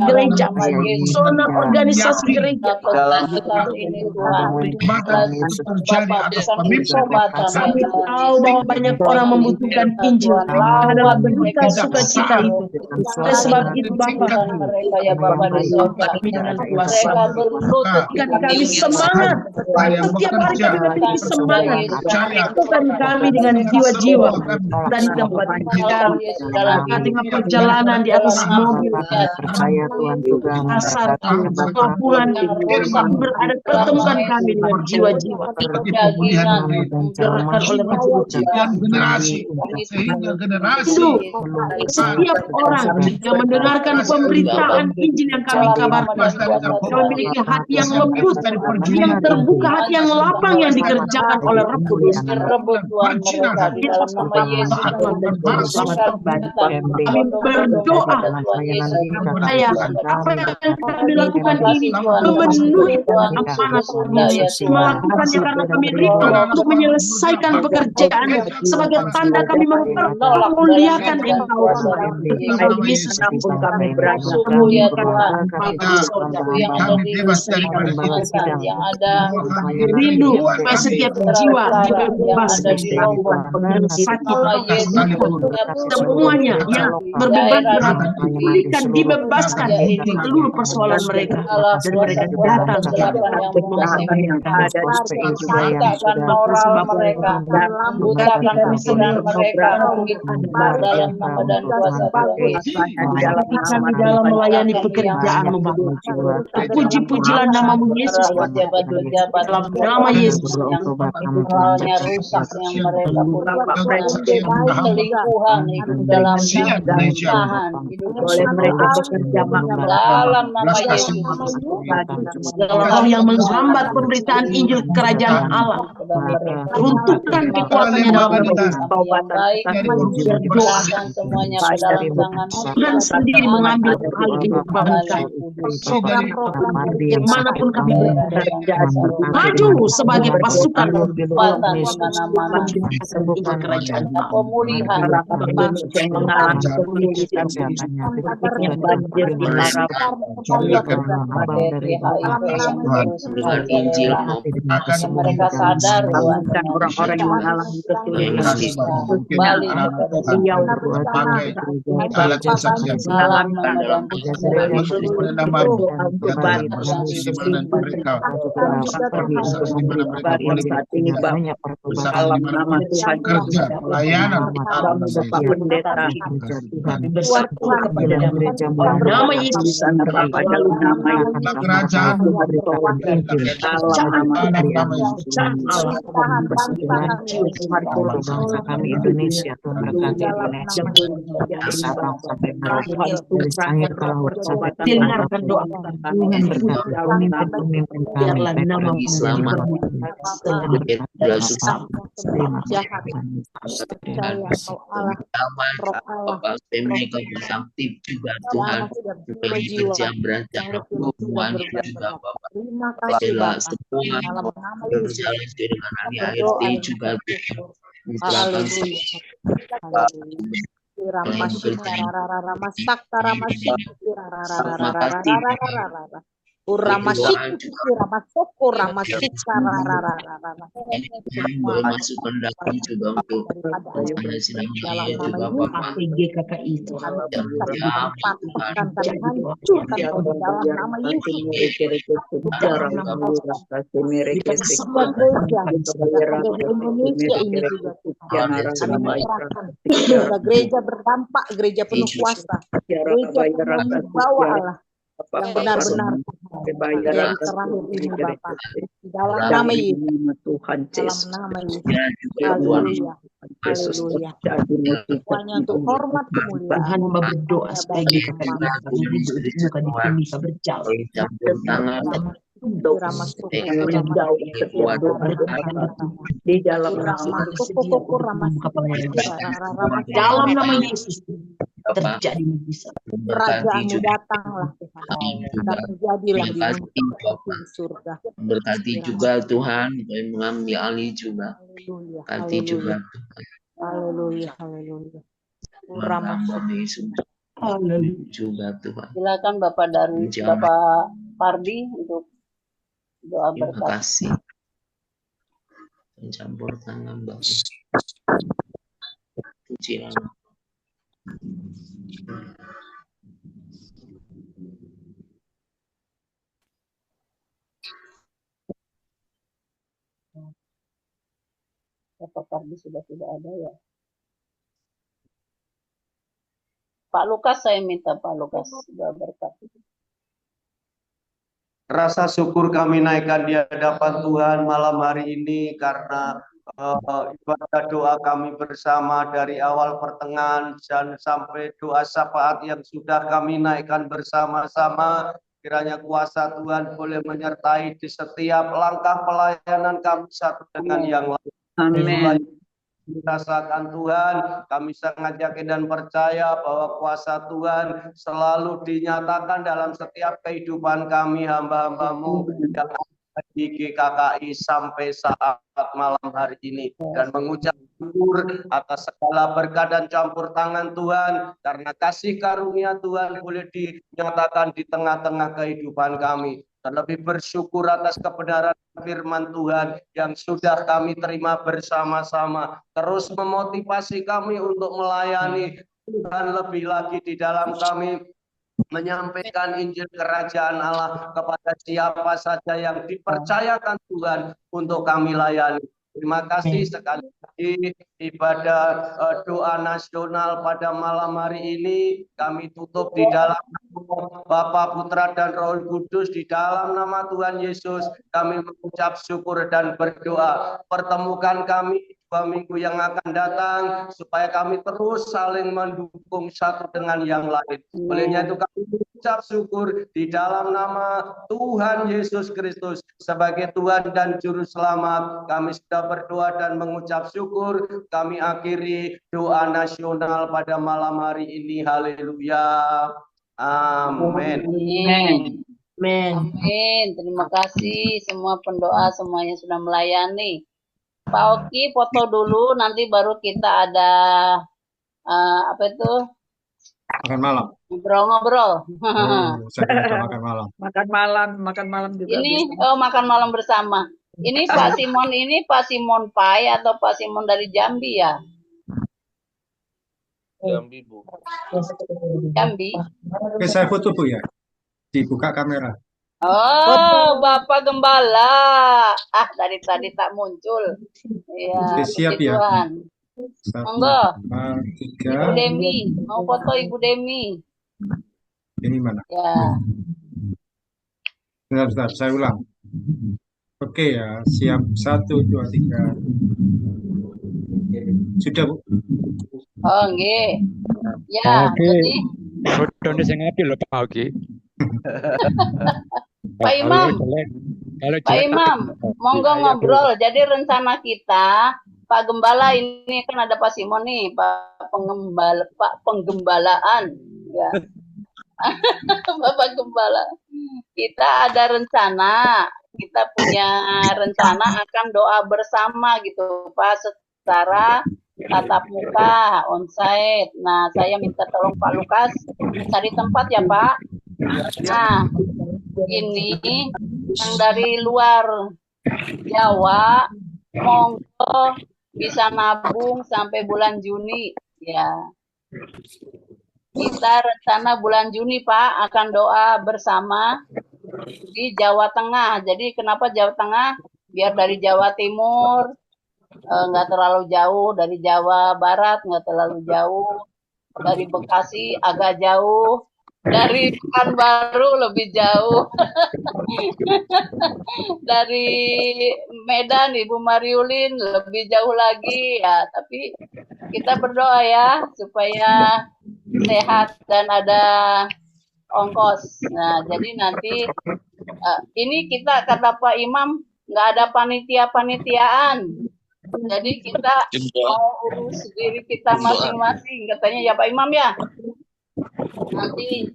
gereja, zona organisasi gereja. Kami tahu bahwa banyak orang membutuhkan Injil adalah berita sukacita itu. Oleh sebab itu Bapa, kami dengan kuasa, berikan kami semangat. Setiap hari kami memiliki semangat. Bukan kami dengan jiwa-jiwa dan tempat tengah perjalanan di atas mobil, pasar, pelabuhan, berada pertemuan kami dengan jiwa-jiwa digerakkan oleh Roh generasi sehingga generasi setiap orang yang mendengarkan pemberitaan Injil yang kami kabarkan, yang memiliki hati yang lembut, yang terbuka, hati yang lapang yang dikerjakan oleh Roh Kudus. Kami berdoa supaya apa yang kami lakukan ini memenuhi amanat Yesus, melakukannya karena kami rindu untuk menyelesaikan pekerjaan sebagai tanda kami memuliakan Engkau Tuhan Yesus pun kami berada memuliakan yang ada di yang ada rindu setiap jiwa dibebaskan dari sakit, semuanya yang berbeban dipulihkan, dibebaskan dari seluruh persoalan mereka, dan mereka datang yang ada mereka membukakan pikiran mereka dalam nama dan kuasa Tuhan. Kami dalam melayani pekerjaan-Mu, puji-pujilah nama-Mu Yesus, dalam nama Yesus yang halnya rusak yang mereka selingkuhan itu dalam pernikahan oleh mereka bekerja dalam nama Yesus, dalam hal yang menghambat pemberitaan Injil Kerajaan Allah, runtuhkan kekuatannya dalam berdoa semuanya ke dalam tangan Tuhan sendiri mengambil alih kehidupan kami. Dimanapun kami berada, maju sebagai pasukan kerajaan pemulihan Injil mereka sadar orang-orang yang mengalami kesulitan kesaksian. malam dalam Masuk pada nama yang bersaksi di mana mereka bersaksi di mana mereka boleh bersaksi di mana mereka kerja pelayanan. Bapak Pendeta bersatu kepada nama Yesus lalu nama Kerajaan nama bangsa kami Indonesia, Tuhan berkati Indonesia, dari Sabang sampai Merauke, dari Sangir ke laut sampai dengarkan doa Tuhan berkati pemimpin kami, biarlah nama selamat Bapak Pemeka aktif juga Tuhan bekerja berantakan hubungan juga Bapak bela semua berjalan dengan ART juga misalkan masukkan dalam juga untuk sedang juga Bapak GKKI itu gereja berdampak, gereja penuh kuasa, gereja penuh bawa Allah yang benar-benar yang terakhir ini Bapak dalam nama Yesus, Tuhan Yesus, dalam nama Yesus, haleluya, haleluya, semuanya untuk hormat kemuliaan. Hamba berdoa supaya GKKI bukan bisa berjalan di dalam nama Yesus terjadi mujizat. Kerajaanmu datanglah Tuhan, dan terjadilah di surga. Berkati juga Tuhan yang mengambil alih juga. Berkati juga Haleluya, haleluya. juga Tuhan. Silakan Bapak dari Bapak Pardi untuk doa Terima berkat. kasih. Mencampur tangan Bapak. Puji Allah. Bapak Pardi sudah tidak ada ya. Pak Lukas, saya minta Pak Lukas doa berkat. Rasa syukur kami naikkan di hadapan Tuhan malam hari ini karena ibadah doa kami bersama dari awal pertengahan dan sampai doa syafaat yang sudah kami naikkan bersama-sama. Kiranya kuasa Tuhan boleh menyertai di setiap langkah pelayanan kami satu dengan yang lain. Amin. Rasakan Tuhan, kami sangat yakin dan percaya bahwa kuasa Tuhan selalu dinyatakan dalam setiap kehidupan kami hamba-hambamu yang ada di GKKI sampai saat malam hari ini, dan mengucap syukur atas segala berkat dan campur tangan Tuhan karena kasih karunia Tuhan boleh dinyatakan di tengah-tengah kehidupan kami. Terlebih bersyukur atas kebenaran firman Tuhan yang sudah kami terima bersama-sama. Terus memotivasi kami untuk melayani Tuhan lebih lagi di dalam kami menyampaikan Injil Kerajaan Allah kepada siapa saja yang dipercayakan Tuhan untuk kami layani. Terima kasih sekali lagi ibadah doa nasional pada malam hari ini kami tutup di dalam Bapa, Putra, dan Roh Kudus. Di dalam nama Tuhan Yesus kami mengucap syukur dan berdoa. Pertemukan kami 2 minggu yang akan datang supaya kami terus saling mendukung satu dengan yang lain. Olehnya itu kami mengucap syukur di dalam nama Tuhan Yesus Kristus sebagai Tuhan dan Juru Selamat. Kami sudah berdoa dan mengucap syukur. Kami akhiri doa nasional pada malam hari ini. Haleluya. Amin. Amin. Amin. Terima kasih semua pendoa, semuanya sudah melayani. Pak Oki foto dulu, nanti baru kita ada apa itu? Makan malam. Ngobrol-ngobrol. Makan malam. Makan malam juga. Ini makan malam bersama. Ini Pak Simon Pai atau Pak Simon dari Jambi ya? Jambi, Bu. Jambi. Oke, saya foto Bu ya. Dibuka kamera. Oh, Bapak Gembala. Ah, dari tadi tak muncul. Ya, Oke, siap puji ya. Tuhan. 1, Monggo. 2, 3. Ibu Demi, mau foto Ibu Demi. Ini mana? Ya. Bentar, saya ulang. Oke ya, siap. 1, 2, 3. Sudah Bu. Oh, nggih. Ya, jadi Foto sing apik lho Pak Oki. Pak Imam, Pak Imam, monggo ngobrol. Jadi rencana kita, Pak Gembala ini kan ada Pak Simon nih, Pak Penggembalaan, ya. Bapak Gembala. Kita ada rencana, kita punya rencana akan doa bersama gitu, Pak, secara tatap muka, onsite. Nah, saya minta tolong Pak Lukas cari tempat ya Pak. Nah, ini yang dari luar Jawa, monggo bisa nabung sampai bulan Juni ya. Kita rencana bulan Juni Pak akan doa bersama di Jawa Tengah. Jadi kenapa Jawa Tengah? Biar dari Jawa Timur nggak terlalu jauh, dari Jawa Barat nggak terlalu jauh, dari Bekasi agak jauh, dari Pekanbaru lebih jauh, dari Medan Ibu Mariulin lebih jauh lagi ya. Tapi kita berdoa ya supaya sehat dan ada ongkos. Nah, jadi nanti ini kita kata Pak Imam nggak ada panitia-panitiaan. Jadi kita mau urus diri kita masing-masing, katanya ya Pak Imam ya. Nanti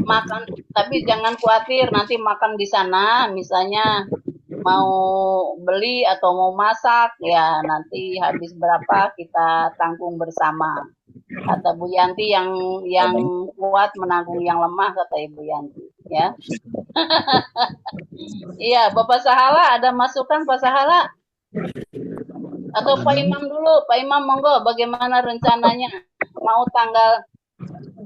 makan, tapi jangan khawatir nanti makan di sana, misalnya mau beli atau mau masak ya nanti habis berapa kita tanggung bersama. Kata Bu Yanti yang kuat menanggung yang lemah, kata Ibu Yanti ya. Iya, Bapak Sahala ada masukan Pak Sahala? Atau Pak Imam dulu, Pak Imam monggo bagaimana rencananya? Mau tanggal,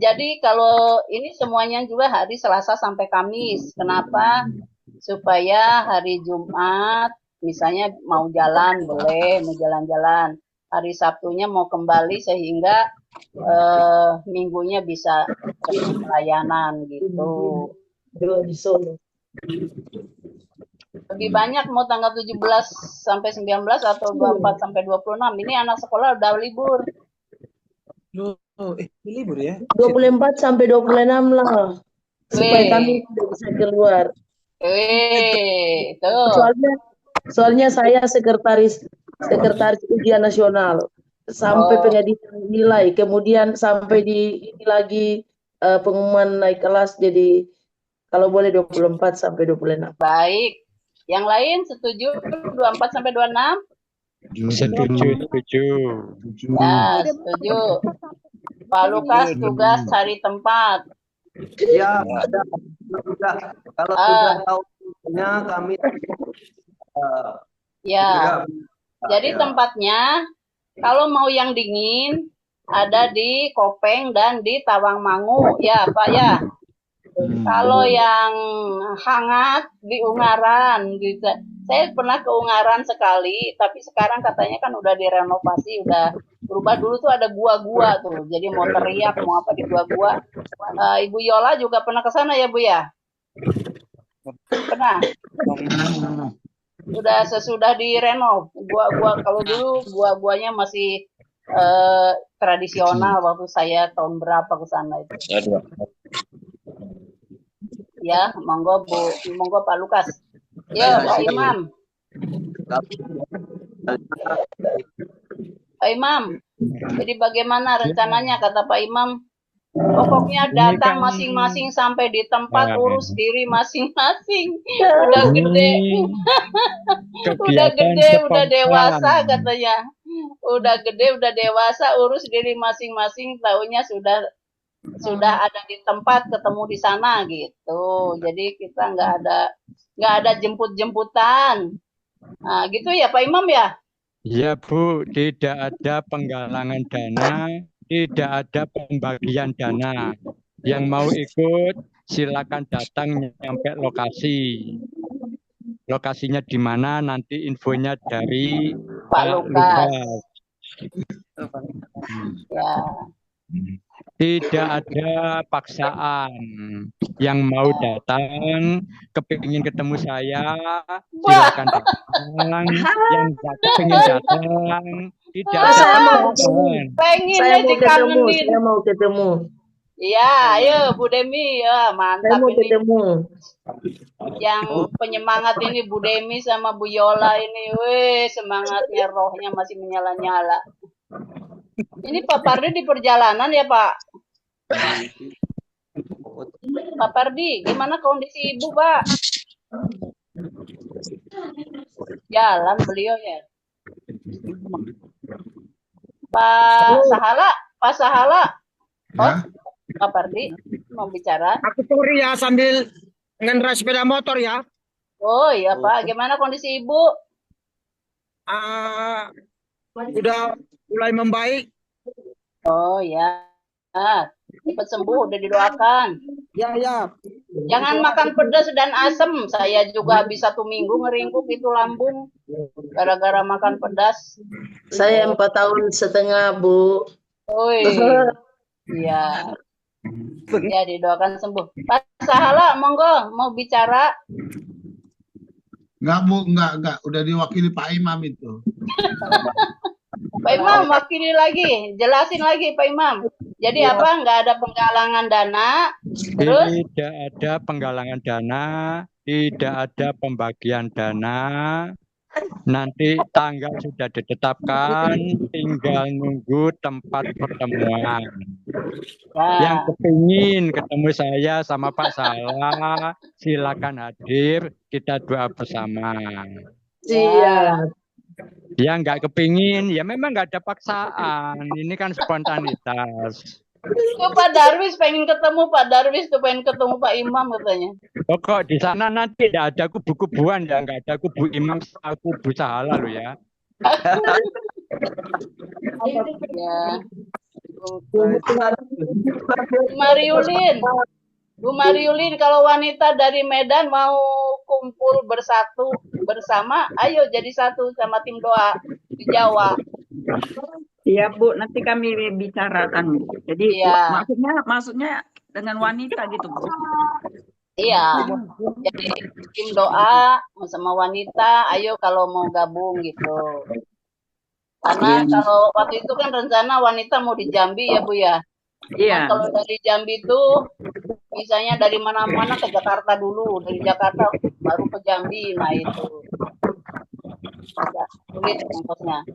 jadi kalau ini semuanya juga hari Selasa sampai Kamis. Kenapa? Supaya hari Jumat misalnya mau jalan boleh, mau jalan-jalan. Hari Sabtunya mau kembali sehingga minggunya bisa pelayanan gitu. Lebih banyak mau tanggal 17 sampai 19 atau 24 sampai 26. Ini anak sekolah udah libur. Libur ya? 24 sampai 26 lah. Supaya kami bisa keluar. Tuh. Soalnya saya sekretaris ujian nasional sampai pengeditan nilai, kemudian sampai di ini lagi pengumuman naik kelas, jadi kalau boleh 24 sampai 26. Baik. Yang lain setuju 24 sampai 26? Setuju. Ya, setuju. Pak Lukas tugas cari tempat. Ya, sudah. Kalau sudah tahu kami ya. Jadi tempatnya kalau mau yang dingin ada di Kopeng dan di Tawangmangu ya Pak ya. Kalau yang hangat di Ungaran gitu. Saya pernah ke Ungaran sekali, tapi sekarang katanya kan udah direnovasi, udah berubah. Dulu tuh ada gua-gua tuh, jadi mau teriak mau apa di gua-gua. Ibu Yola juga pernah ke sana ya Bu ya? Pernah. Udah sesudah direnov. Gua kalau dulu gua-guanya masih tradisional waktu saya tahun berapa ke sana itu. Ya, monggo Bu, monggo Pak Lukas. Ya, Pak Imam. Pak Imam, jadi bagaimana rencananya kata Pak Imam? Pokoknya datang masing-masing sampai di tempat, urus diri masing-masing. Udah gede. Udah gede, udah dewasa katanya. Udah gede, udah dewasa, urus diri masing-masing, tahunya sudah ada di tempat, ketemu di sana gitu. Jadi kita nggak ada jemput-jemputan. Nah, gitu ya Pak Imam ya? Iya Bu, tidak ada penggalangan dana tidak ada pembagian dana. Yang mau ikut silakan datang nyampe lokasi. Lokasinya di mana nanti infonya dari Pak Lukas. Ya. Tidak ada paksaan. Yang mau datang, kepingin ketemu saya, silakan datang. Yang nggak kepingin datang, tidak ada paksaan. Saya mau ketemu, saya mau ketemu. Iya, ayo Bu Demi, ya mantap Saya mau ini. ketemu. Yang penyemangat ini Bu Demi sama Bu Yola ini, weh semangatnya, rohnya masih menyala-nyala. Ini Pak Pardi di perjalanan ya Pak? Pak Pardi, gimana kondisi Ibu Pak? Jalan beliau ya. Pak Sahala. Oh, Pak Pardi mau bicara? Aku turi ya sambil ngendara sepeda motor ya. Oh iya Pak, gimana kondisi Ibu? Udah mulai membaik. Oh ya, cepat sembuh, udah didoakan. Ya. Jangan makan pedas dan asam. Saya juga habis 1 minggu ngeringkuk itu lambung gara-gara makan pedas. Saya 4 tahun setengah, Bu. Oi, iya. Ya didoakan sembuh. Pak Sahala, monggo mau bicara. Enggak Bu, enggak. Udah diwakili Pak Imam itu. Pak Imam, wakili lagi. Jelasin lagi Pak Imam. Jadi apa? Nggak ada penggalangan dana. Terus? Tidak ada penggalangan dana, tidak ada pembagian dana. Nanti tanggal sudah ditetapkan, tinggal nunggu tempat pertemuan. Yang kepingin ketemu saya sama Pak Salah, silakan hadir, kita doa bersama. Siap. Yang nggak kepingin, ya memang nggak ada paksaan. Ini kan spontanitas. Tuh Pak Darwis pengen ketemu Pak Darwis, tuh pengen ketemu Pak Imam katanya. Pokok di sana nanti tidak ada kubu-kubuan ya, nggak ada kubu Imam, kubu Sahala lo ya. Ya. Bu Mariulin, kalau wanita dari Medan mau kumpul bersama, ayo jadi satu sama tim doa di Jawa. Iya Bu, nanti kami bicarakan Bu. Jadi ya. maksudnya dengan wanita gitu Bu. Iya, jadi tim doa sama wanita, ayo kalau mau gabung gitu. Karena kalau waktu itu kan rencana wanita mau di Jambi ya Bu ya. Iya. Kalau dari Jambi itu misalnya dari mana-mana ke Jakarta dulu, dari Jakarta baru ke Jambi, nah itu agak sulit ongkosnya.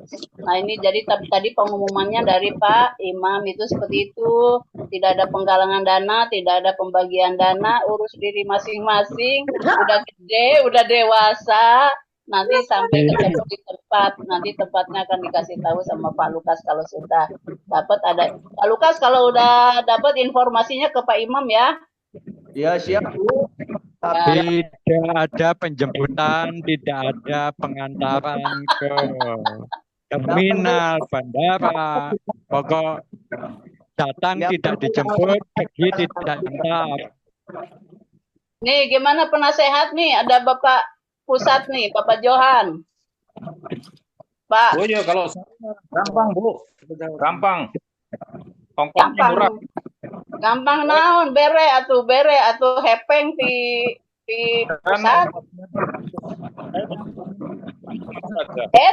Nah ini jadi tadi pengumumannya dari Pak Imam itu seperti itu, tidak ada penggalangan dana, tidak ada pembagian dana, urus diri masing-masing, udah gede, udah dewasa. Nanti sampai ketemu di tempat, nanti tempatnya akan dikasih tahu sama Pak Lukas kalau sudah dapat ada. Pak Lukas kalau udah dapat informasinya ke Pak Imam ya. Ya siap Bu. Tidak ada penjemputan, tidak ada pengantaran ke terminal, bandara. Pokok datang tidak dijemput, pergi tidak antar. Nih gimana penasehat nih? Ada Bapak Pusat nih, Bapak Johan. Pak. Oh iya, kalau gampang Bu, gampang. Ongkosnya murah. Gampang naon, bere atau hepeng di pusat.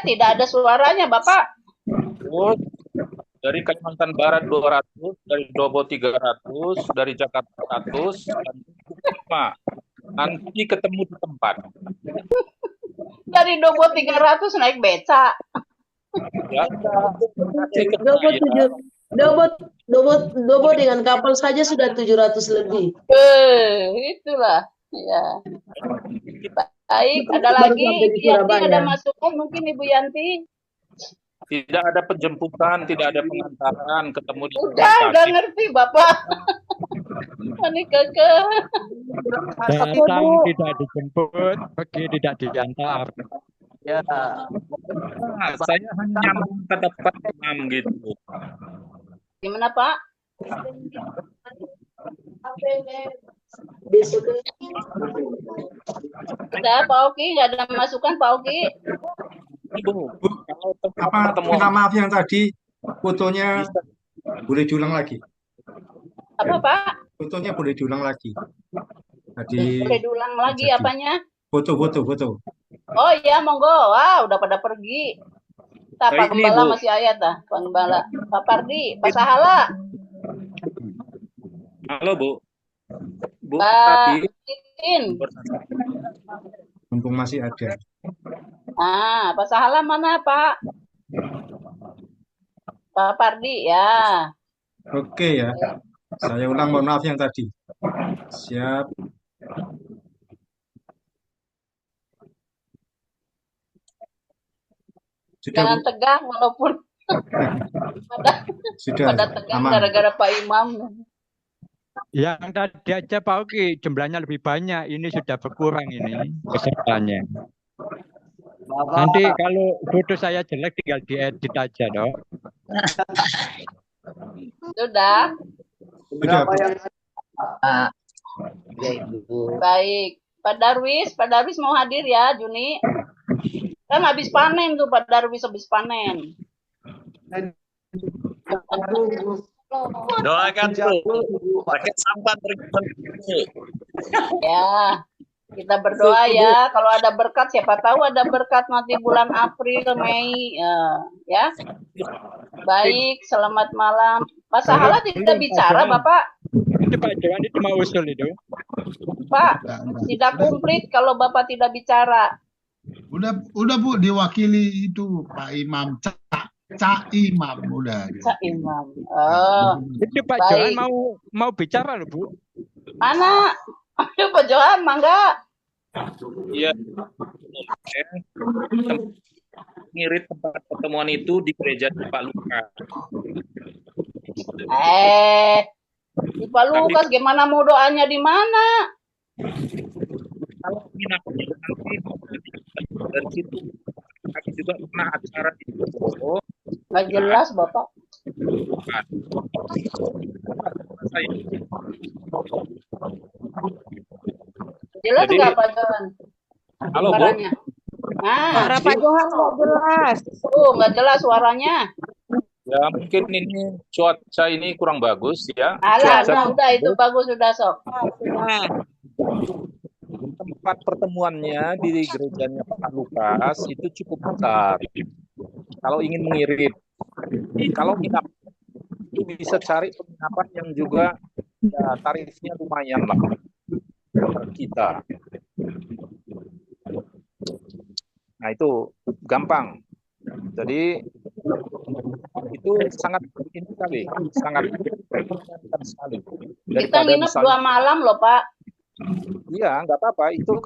Tidak ada suaranya, Bapak. Terus dari Kalimantan Barat 200, dari Dobo 300, dari Jakarta 100, nanti ketemu di tempat. Dari Dobo 300 naik beca. Ya, Dobo dengan kapal saja sudah 700 lebih. Itulah. Ya. Baik, ada lagi. Yanti ada masukan mungkin Ibu Yanti? Tidak ada penjemputan, tidak ada pengantaran, ketemu di udah ngerti Bapak. Ini kakak. Datang tidak dijemput, pergi tidak diantar. Ya. Nah, saya hanya nyambung kata Pak Imam gitu. Gimana Pak? Udah Pak Oki, nggak ada masukan Pak Oki? Apa minta maaf yang tadi fotonya boleh diulang lagi? Apa Pak? Fotonya boleh diulang lagi. Tadi Boleh diulang lagi jadi. apanya? Foto. Oh iya, monggo. Wah, udah pada pergi. Pak Ini, Gembala Bu. masih ayat dah, Pak Gembala. Pak Pardi, Pak Sahala. Halo Bu. Bu Pak tadi Titin. Mumpung masih ada. Ah, Pak Sahala mana Pak? Pak Pardi ya. Oke ya. Saya ulang, mohon maaf yang tadi. Siap. Jangan tegang walaupun pada tegang gara-gara Pak Imam. Yang tadi aja Pak Oki jumlahnya lebih banyak, ini sudah berkurang ini pesertanya. Nanti kalau foto saya jelek tinggal diedit aja dong. Sudah. Berapa yang Baik. Pak Darwis mau hadir ya Juni. Kan habis panen tuh Pak Darwis habis panen. Doakan pakai sampan. Ya, kita berdoa ya. Kalau ada berkat, siapa tahu ada berkat nanti bulan April, Mei, ya. Baik, selamat malam. Pak Sahala tidak bicara, Bapak? Itu Pak Johan itu mau usul itu. Pak, tidak komplit kalau Bapak tidak bicara. Udah Bu, diwakili itu Pak Imam. Cak Imam udah. Cak Imam. Oh. Itu Pak Johan mau bicara loh Bu. Mana? Ayo Pak Johan, mangga. Iya. Ngirit tempat pertemuan itu di gereja Pak Lukas. Di Pak Lukas gimana mau doanya di mana? Kalau minatnya nanti dari situ kami juga pernah acara di Solo. Nggak jelas Bapak. Jelas nggak Pak Johan? Halo Bu. Suara Pak Johan nggak jelas. Nggak jelas suaranya. Ya mungkin ini cuaca ini kurang bagus ya. Udah itu bagus sudah sok. Tempat pertemuannya di gerejanya Pak Lukas itu cukup besar. Kalau ingin mengirit, kalau nginap itu bisa cari penginapan yang juga ya, tarifnya lumayan lah kita. Nah itu gampang. Jadi itu sangat ini sekali, sangat sekali. Kita nginep 2 malam loh Pak. Iya, nggak apa-apa. Itu kan